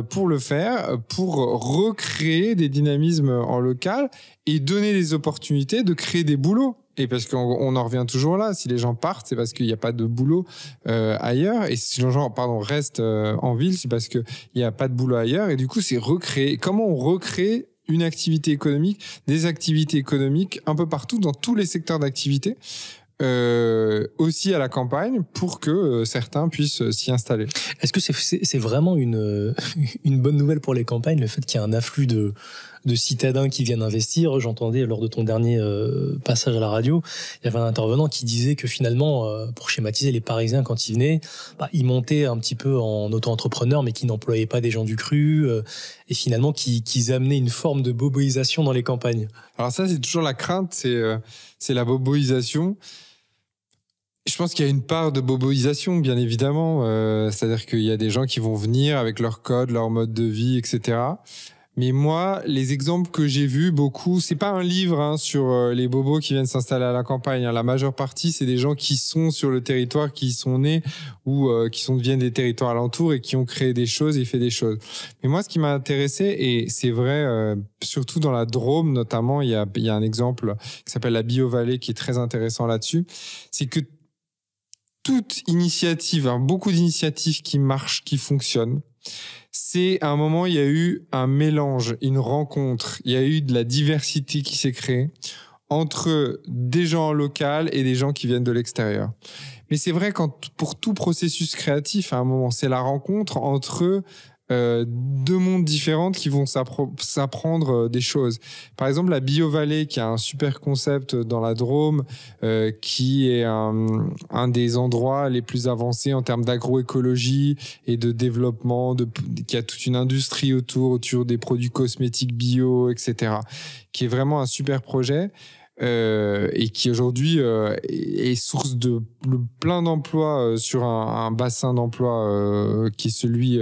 pour le faire, pour recréer des dynamismes en local et donner des opportunités de créer des boulots. Et parce qu'on en revient toujours là, si les gens partent, c'est parce qu'il n'y a pas de boulot ailleurs. Et si les gens restent en ville, c'est parce qu'il n'y a pas de boulot ailleurs. Et du coup, c'est recréer. Comment on recrée une activité économique, des activités économiques un peu partout, dans tous les secteurs d'activité, aussi à la campagne, pour que certains puissent s'y installer. Est-ce que c'est vraiment une bonne nouvelle pour les campagnes, le fait qu'il y ait un afflux de citadins qui viennent investir? J'entendais lors de ton dernier passage à la radio, il y avait un intervenant qui disait que finalement, pour schématiser, les Parisiens, quand ils venaient, ils montaient un petit peu en auto-entrepreneurs, mais qui n'employaient pas des gens du cru, et finalement qu'ils amenaient une forme de boboisation dans les campagnes. Alors ça, c'est toujours la crainte, c'est la boboisation. Je pense qu'il y a une part de boboisation, bien évidemment. C'est-à-dire qu'il y a des gens qui vont venir avec leur code, leur mode de vie, etc. Mais moi, les exemples que j'ai vus beaucoup, c'est pas un livre sur les bobos qui viennent s'installer à la campagne. La majeure partie, c'est des gens qui sont sur le territoire, qui y sont nés ou qui viennent des territoires alentours et qui ont créé des choses et fait des choses. Mais moi, ce qui m'a intéressé, et c'est vrai, surtout dans la Drôme notamment, il y a un exemple qui s'appelle la Bio-Vallée qui est très intéressant là-dessus, c'est que toute initiative, beaucoup d'initiatives qui marchent, qui fonctionnent, C'est à un moment, il y a eu un mélange, une rencontre, il y a eu de la diversité qui s'est créée entre des gens locaux et des gens qui viennent de l'extérieur. Mais c'est vrai pour tout processus créatif, à un moment, c'est la rencontre entre deux mondes différents qui vont s'apprendre des choses. Par exemple, la BioVallée, qui a un super concept dans la Drôme, qui est un des endroits les plus avancés en termes d'agroécologie et de développement, qui a toute une industrie autour des produits cosmétiques bio, etc., qui est vraiment un super projet. Et qui aujourd'hui est source de plein d'emplois sur un bassin d'emploi qui est celui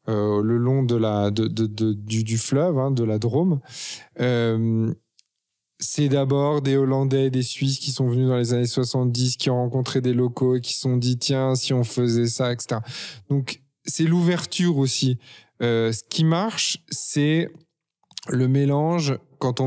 le long du fleuve, hein, de la Drôme. C'est d'abord des Hollandais et des Suisses qui sont venus dans les années 70, qui ont rencontré des locaux et qui se sont dit tiens, si on faisait ça, etc. Donc c'est l'ouverture aussi. Ce qui marche, c'est le mélange. Quand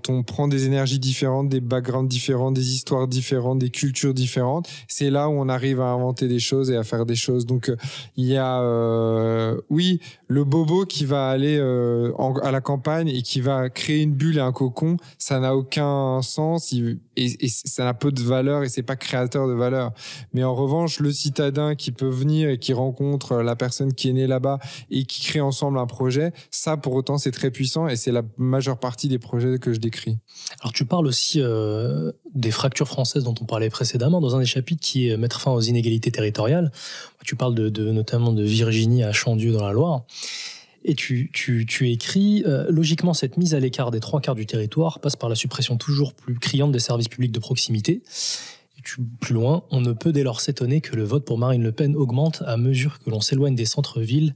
on prend des énergies différentes, des backgrounds différents, des histoires différentes, des cultures différentes, c'est là où on arrive à inventer des choses et à faire des choses. Donc, il y a, oui, le bobo qui va aller à la campagne et qui va créer une bulle et un cocon, ça n'a aucun sens et ça n'a peu de valeur et c'est pas créateur de valeur. Mais en revanche, le citadin qui peut venir et qui rencontre la personne qui est née là-bas et qui crée ensemble un projet, ça, pour autant, c'est très puissant et c'est la majeure partie des projets que je décris. Alors tu parles aussi des fractures françaises dont on parlait précédemment dans un des chapitres qui est mettre fin aux inégalités territoriales. Tu parles notamment de Virginie à Chandieu dans la Loire. Et tu écris logiquement, cette mise à l'écart des 3/4 du territoire passe par la suppression toujours plus criante des services publics de proximité. Et plus loin, on ne peut dès lors s'étonner que le vote pour Marine Le Pen augmente à mesure que l'on s'éloigne des centres-villes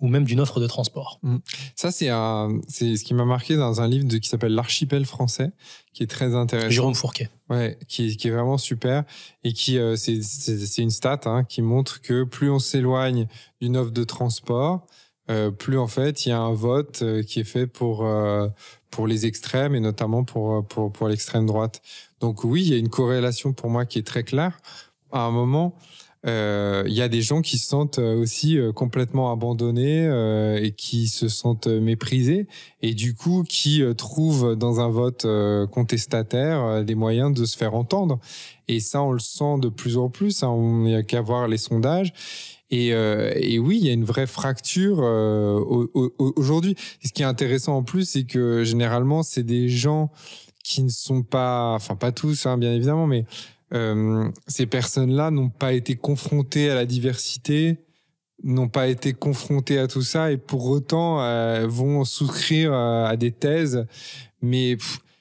ou même d'une offre de transport. Ça, c'est ce qui m'a marqué dans un livre qui s'appelle L'Archipel français, qui est très intéressant. Jérôme Fourquet. Ouais, qui est vraiment super et qui c'est une stat qui montre que plus on s'éloigne d'une offre de transport, plus en fait il y a un vote qui est fait pour les extrêmes et notamment pour l'extrême droite. Donc oui, il y a une corrélation pour moi qui est très claire. À un moment, il y a des gens qui se sentent aussi complètement abandonnés et qui se sentent méprisés et du coup qui trouvent dans un vote contestataire des moyens de se faire entendre. Et ça, on le sent de plus en plus. On n'y a qu'à voir les sondages. Et oui, il y a une vraie fracture aujourd'hui. Et ce qui est intéressant en plus, c'est que généralement, c'est des gens qui ne sont pas, enfin pas tous, bien évidemment, mais ces personnes-là n'ont pas été confrontées à la diversité, n'ont pas été confrontées à tout ça et pour autant vont souscrire à des thèses. Mais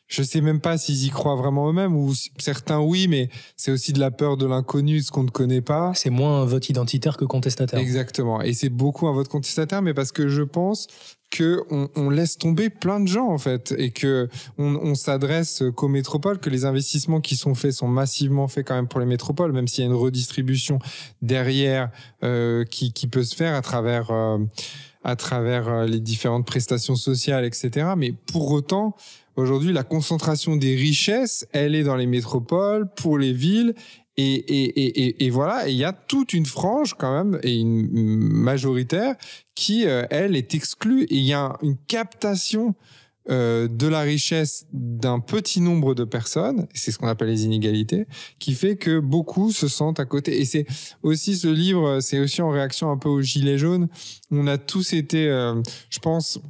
je sais même pas s'ils y croient vraiment eux-mêmes ou certains oui, mais c'est aussi de la peur de l'inconnu, de ce qu'on ne connaît pas. C'est moins un vote identitaire que contestataire. Exactement. Et c'est beaucoup un vote contestataire, mais parce que je pense que on laisse tomber plein de gens en fait et que on s'adresse qu'aux métropoles, que les investissements qui sont faits sont massivement faits quand même pour les métropoles, même s'il y a une redistribution derrière qui peut se faire à travers les différentes prestations sociales, etc. Mais pour autant, aujourd'hui, la concentration des richesses, elle est dans les métropoles, pour les villes. Et voilà, il y a toute une frange quand même, et une majoritaire, qui, elle, est exclue. Et il y a une captation de la richesse d'un petit nombre de personnes, c'est ce qu'on appelle les inégalités, qui fait que beaucoup se sentent à côté. Et c'est aussi ce livre, c'est aussi en réaction un peu aux Gilets jaunes. On a tous été, je pense...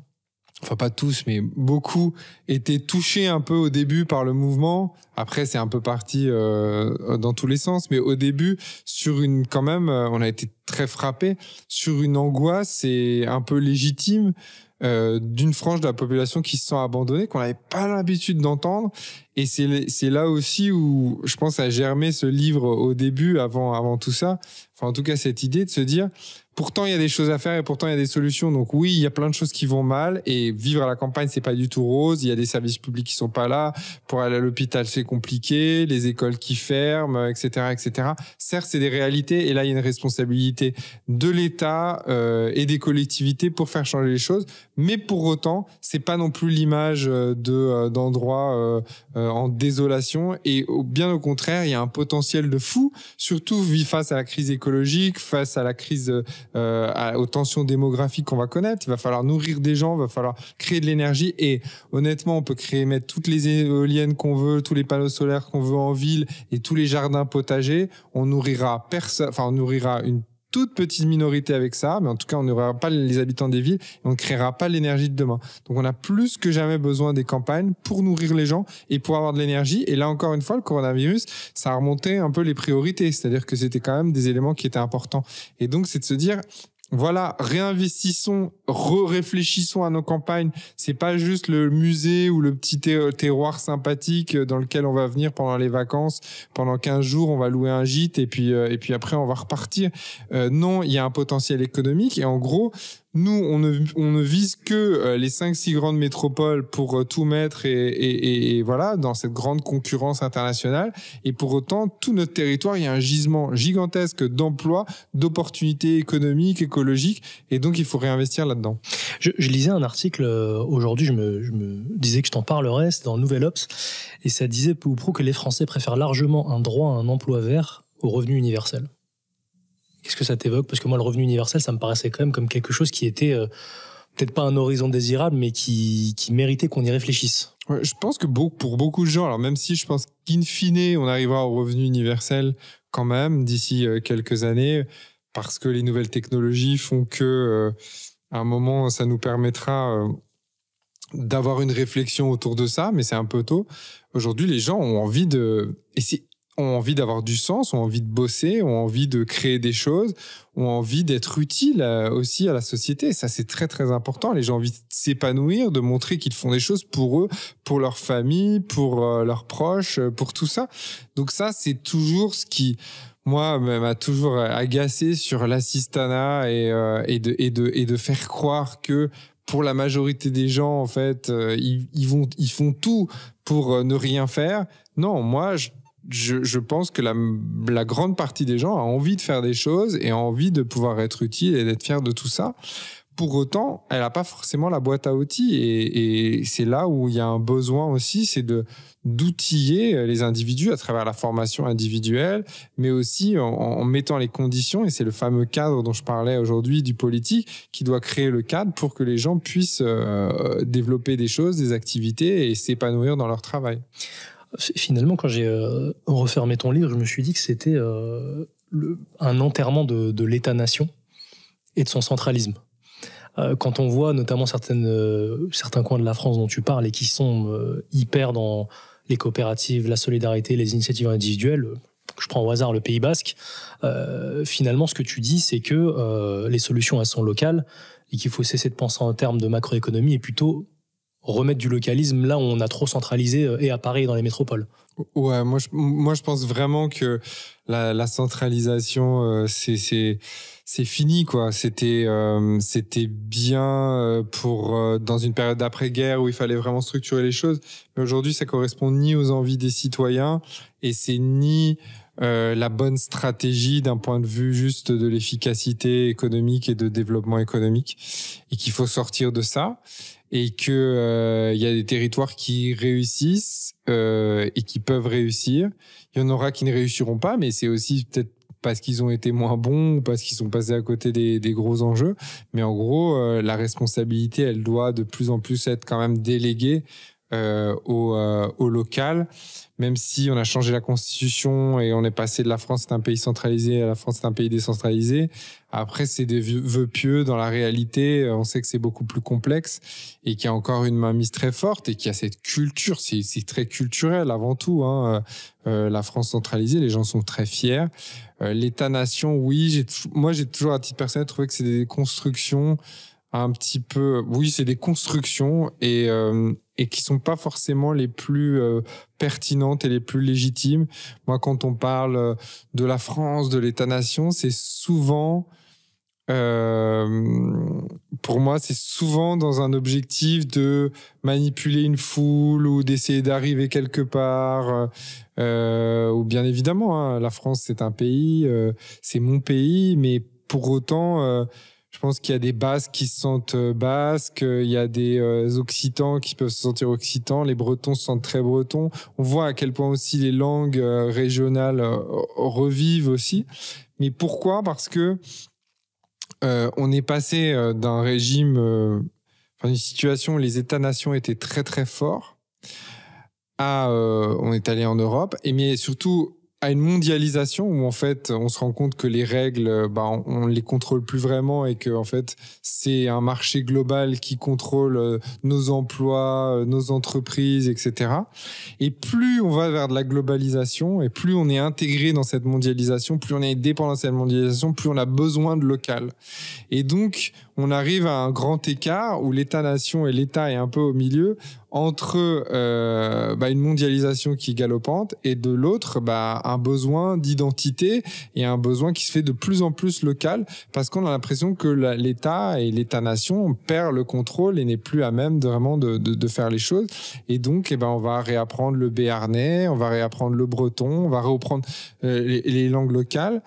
Enfin, pas tous, mais beaucoup étaient touchés un peu au début par le mouvement. Après, c'est un peu parti dans tous les sens. Mais au début, quand même, on a été très frappés sur une angoisse et un peu légitime d'une frange de la population qui se sent abandonnée, qu'on n'avait pas l'habitude d'entendre. Et c'est là aussi où je pense a germé ce livre au début, avant tout ça. Enfin, en tout cas, cette idée de se dire... Pourtant, il y a des choses à faire et pourtant, il y a des solutions. Donc oui, il y a plein de choses qui vont mal et vivre à la campagne, c'est pas du tout rose. Il y a des services publics qui sont pas là. Pour aller à l'hôpital, c'est compliqué. Les écoles qui ferment, etc., etc. Certes, c'est des réalités et là, il y a une responsabilité de l'État et des collectivités pour faire changer les choses. Mais pour autant, c'est pas non plus l'image d'endroits en désolation et bien au contraire, il y a un potentiel de fou, surtout face à la crise écologique, face à la crise aux tensions démographiques qu'on va connaître. Il va falloir nourrir des gens, il va falloir créer de l'énergie. Et honnêtement, on peut mettre toutes les éoliennes qu'on veut, tous les panneaux solaires qu'on veut en ville et tous les jardins potagers. On nourrira personne, enfin, on nourrira une toute petite minorité avec ça, mais en tout cas, on n'aura pas les habitants des villes et on ne créera pas l'énergie de demain. Donc, on a plus que jamais besoin des campagnes pour nourrir les gens et pour avoir de l'énergie. Et là, encore une fois, le coronavirus, ça a remonté un peu les priorités. C'est-à-dire que c'était quand même des éléments qui étaient importants. Et donc, c'est de se dire... Voilà, réinvestissons, réfléchissons à nos campagnes. C'est pas juste le musée ou le petit terroir sympathique dans lequel on va venir pendant les vacances. Pendant 15 jours, on va louer un gîte et puis après, on va repartir. Non, il y a un potentiel économique et en gros, nous, on ne vise que les 5-6 grandes métropoles pour tout mettre et voilà, dans cette grande concurrence internationale. Et pour autant, tout notre territoire, il y a un gisement gigantesque d'emplois, d'opportunités économiques, écologiques. Et donc, il faut réinvestir là-dedans. Je lisais un article aujourd'hui, je me disais que je t'en parlerais, c'était dans le Nouvel Obs. Et ça disait peu ou prou que les Français préfèrent largement un droit à un emploi vert au revenu universel. Qu'est-ce que ça t'évoque ? Parce que moi, le revenu universel, ça me paraissait quand même comme quelque chose qui était peut-être pas un horizon désirable, mais qui méritait qu'on y réfléchisse. Ouais, je pense que pour beaucoup de gens, alors même si je pense qu'in fine, on arrivera au revenu universel quand même d'ici quelques années, parce que les nouvelles technologies font que à un moment, ça nous permettra d'avoir une réflexion autour de ça, mais c'est un peu tôt. Aujourd'hui, les gens ont envie ont envie d'avoir du sens, ont envie de bosser, ont envie de créer des choses, ont envie d'être utiles aussi à la société. Ça, c'est très, très important. Les gens ont envie de s'épanouir, de montrer qu'ils font des choses pour eux, pour leur famille, pour leurs proches, pour tout ça. Donc ça, c'est toujours ce qui, moi, m'a toujours agacé sur l'assistanat et de faire croire que pour la majorité des gens, en fait, ils font tout pour ne rien faire. Non, moi, je pense que la grande partie des gens a envie de faire des choses et a envie de pouvoir être utile et d'être fier de tout ça. Pour autant, elle n'a pas forcément la boîte à outils et c'est là où il y a un besoin aussi, c'est d'outiller les individus à travers la formation individuelle, mais aussi en mettant les conditions, et c'est le fameux cadre dont je parlais aujourd'hui du politique qui doit créer le cadre pour que les gens puissent développer des choses, des activités et s'épanouir dans leur travail. Finalement, quand j'ai refermé ton livre, je me suis dit que c'était un enterrement de l'État-nation et de son centralisme. Quand on voit notamment certains coins de la France dont tu parles et qui sont hyper dans les coopératives, la solidarité, les initiatives individuelles, je prends au hasard le Pays Basque, finalement, ce que tu dis, c'est que les solutions, elles sont locales et qu'il faut cesser de penser en termes de macroéconomie et plutôt remettre du localisme là où on a trop centralisé et à Paris et dans les métropoles. Ouais, moi je pense vraiment que la centralisation c'est fini quoi. C'était bien pour dans une période d'après-guerre où il fallait vraiment structurer les choses, mais aujourd'hui ça correspond ni aux envies des citoyens et c'est ni la bonne stratégie d'un point de vue juste de l'efficacité économique et de développement économique, et qu'il faut sortir de ça. Et que y a des territoires qui réussissent et qui peuvent réussir. Il y en aura qui ne réussiront pas, mais c'est aussi peut-être parce qu'ils ont été moins bons ou parce qu'ils sont passés à côté des gros enjeux. Mais en gros, la responsabilité, elle doit de plus en plus être quand même déléguée au local. Même si on a changé la constitution et on est passé de la France c'est un pays centralisé à la France c'est un pays décentralisé. Après, c'est des vœux pieux. Dans la réalité, on sait que c'est beaucoup plus complexe et qu'il y a encore une mainmise très forte et qu'il y a cette culture. C'est très culturel avant tout. Hein. La France centralisée, les gens sont très fiers. L'État-nation, oui. Moi, j'ai toujours, à titre personnel, trouvé que c'est des constructions un petit peu... Oui, c'est des constructions et qui sont pas forcément les plus pertinentes et les plus légitimes. Moi, quand on parle de la France, de l'État-nation, c'est souvent... pour moi, c'est souvent dans un objectif de manipuler une foule ou d'essayer d'arriver quelque part. Ou bien évidemment, hein, la France, c'est un pays, c'est mon pays, mais pour autant... je pense qu'il y a des Basques qui se sentent basques, il y a des Occitans qui peuvent se sentir occitans, les Bretons se sentent très bretons. On voit à quel point aussi les langues régionales revivent aussi. Mais pourquoi ? Parce que on est passé d'un régime, une situation où les États-nations étaient très très forts, on est allé en Europe, mais surtout à une mondialisation où en fait on se rend compte que les règles, on les contrôle plus vraiment et que en fait c'est un marché global qui contrôle nos emplois, nos entreprises, etc. Et plus on va vers de la globalisation et plus on est intégré dans cette mondialisation, plus on est dépendant de cette mondialisation, plus on a besoin de local. Et donc on arrive à un grand écart où l'État-nation et l'État est un peu au milieu entre une mondialisation qui est galopante et de l'autre un besoin d'identité et un besoin qui se fait de plus en plus local parce qu'on a l'impression que l'État et l'État-nation perd le contrôle et n'est plus à même de faire les choses. Et donc on va réapprendre le béarnais, on va réapprendre le breton, on va reprendre les langues locales.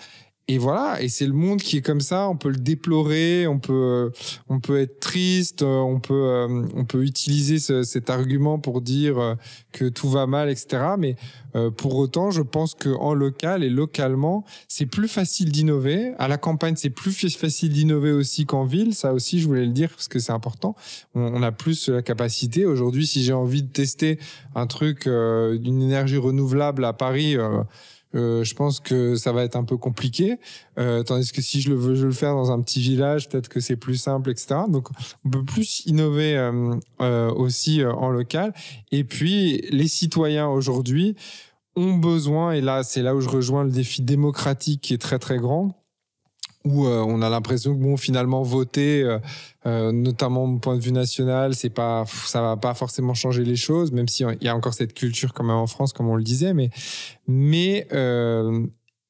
Et voilà, et c'est le monde qui est comme ça, on peut le déplorer, on peut être triste, on peut utiliser cet argument pour dire que tout va mal, etc. Mais pour autant, je pense qu'en local et localement, c'est plus facile d'innover. À la campagne, c'est plus facile d'innover aussi qu'en ville. Ça aussi, je voulais le dire parce que c'est important. On a plus la capacité. Aujourd'hui, si j'ai envie de tester un truc d'une énergie renouvelable à Paris, je pense que ça va être un peu compliqué, tandis que si je veux le faire dans un petit village, peut-être que c'est plus simple, etc. Donc, on peut plus innover aussi en local. Et puis, les citoyens aujourd'hui ont besoin, et là, c'est là où je rejoins le défi démocratique qui est très, très grand, où on a l'impression que finalement voter, notamment au point de vue national, ça va pas forcément changer les choses, même s'il y a encore cette culture quand même en France, comme on le disait, mais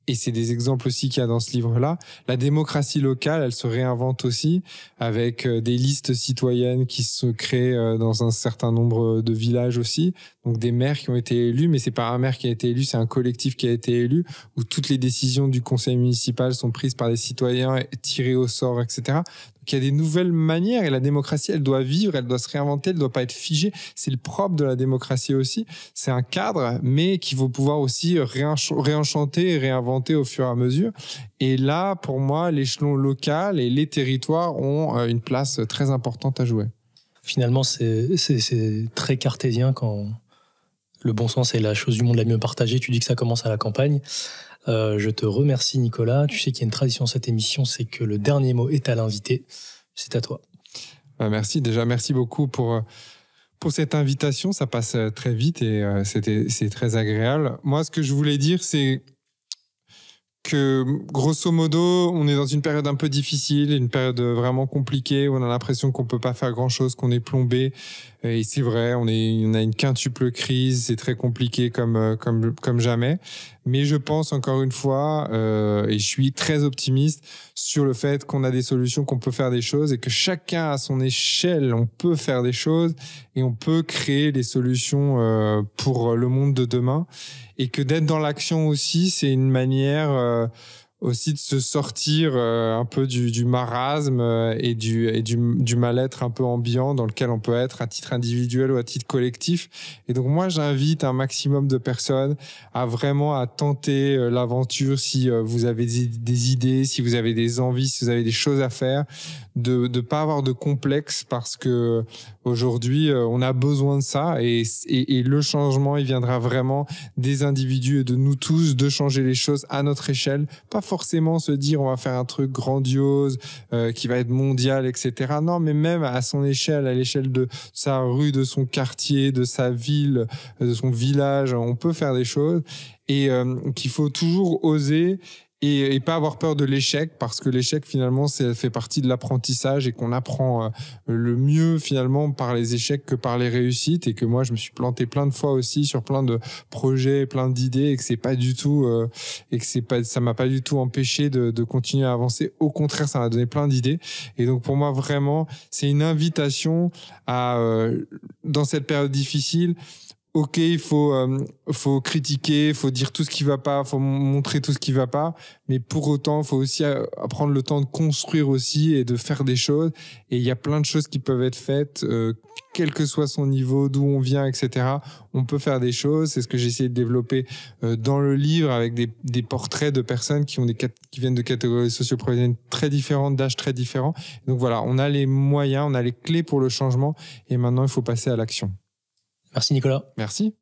et c'est des exemples aussi qu'il y a dans ce livre-là. La démocratie locale, elle se réinvente aussi avec des listes citoyennes qui se créent dans un certain nombre de villages aussi. Donc des maires qui ont été élus, mais c'est pas un maire qui a été élu, c'est un collectif qui a été élu, où toutes les décisions du conseil municipal sont prises par des citoyens, tirées au sort, etc. Donc il y a des nouvelles manières et la démocratie, elle doit vivre, elle doit se réinventer, elle doit pas être figée. C'est le propre de la démocratie aussi. C'est un cadre, mais qu'il faut pouvoir aussi réenchanter et réinventer au fur et à mesure. Et là, pour moi, l'échelon local et les territoires ont une place très importante à jouer. Finalement, c'est très cartésien quand le bon sens est la chose du monde la mieux partagée. Tu dis que ça commence à la campagne. Je te remercie, Nicolas. Tu sais qu'il y a une tradition dans cette émission, c'est que le dernier mot est à l'invité. C'est à toi. Merci. Déjà, merci beaucoup pour cette invitation. Ça passe très vite et c'est très agréable. Moi, ce que je voulais dire, c'est que, grosso modo, on est dans une période un peu difficile, une période vraiment compliquée, où on a l'impression qu'on peut pas faire grand-chose, qu'on est plombé. Et c'est vrai, on a une quintuple crise, c'est très compliqué comme jamais. Mais je pense encore une fois, et je suis très optimiste sur le fait qu'on a des solutions, qu'on peut faire des choses et que chacun à son échelle, on peut faire des choses et on peut créer des solutions pour le monde de demain. Et que d'être dans l'action aussi, c'est une manière aussi de se sortir un peu du marasme et du mal-être un peu ambiant dans lequel on peut être à titre individuel ou à titre collectif. Et donc moi, j'invite un maximum de personnes à tenter l'aventure si vous avez des idées, si vous avez des envies, si vous avez des choses à faire, de pas avoir de complexe parce que aujourd'hui, on a besoin de ça et le changement, il viendra vraiment des individus et de nous tous de changer les choses à notre échelle, pas forcément se dire on va faire un truc grandiose qui va être mondial, etc. Non, mais même à son échelle, à l'échelle de sa rue, de son quartier, de sa ville, de son village, on peut faire des choses et qu'il faut toujours oser et pas avoir peur de l'échec parce que l'échec finalement ça fait partie de l'apprentissage et qu'on apprend le mieux finalement par les échecs que par les réussites et que moi je me suis planté plein de fois aussi sur plein de projets, plein d'idées et que c'est pas du tout ça m'a pas du tout empêché de continuer à avancer. Au contraire, ça m'a donné plein d'idées et donc pour moi vraiment c'est une invitation à dans cette période difficile. Ok, il faut critiquer, il faut dire tout ce qui va pas, il faut montrer tout ce qui va pas, mais pour autant, il faut aussi prendre le temps de construire aussi et de faire des choses. Et il y a plein de choses qui peuvent être faites quel que soit son niveau, d'où on vient, etc. On peut faire des choses. C'est ce que j'ai essayé de développer dans le livre avec des portraits de personnes qui viennent de catégories socio-professionnelles très différentes, d'âges très différents. Donc voilà, on a les moyens, on a les clés pour le changement et maintenant il faut passer à l'action. Merci Nicolas. Merci.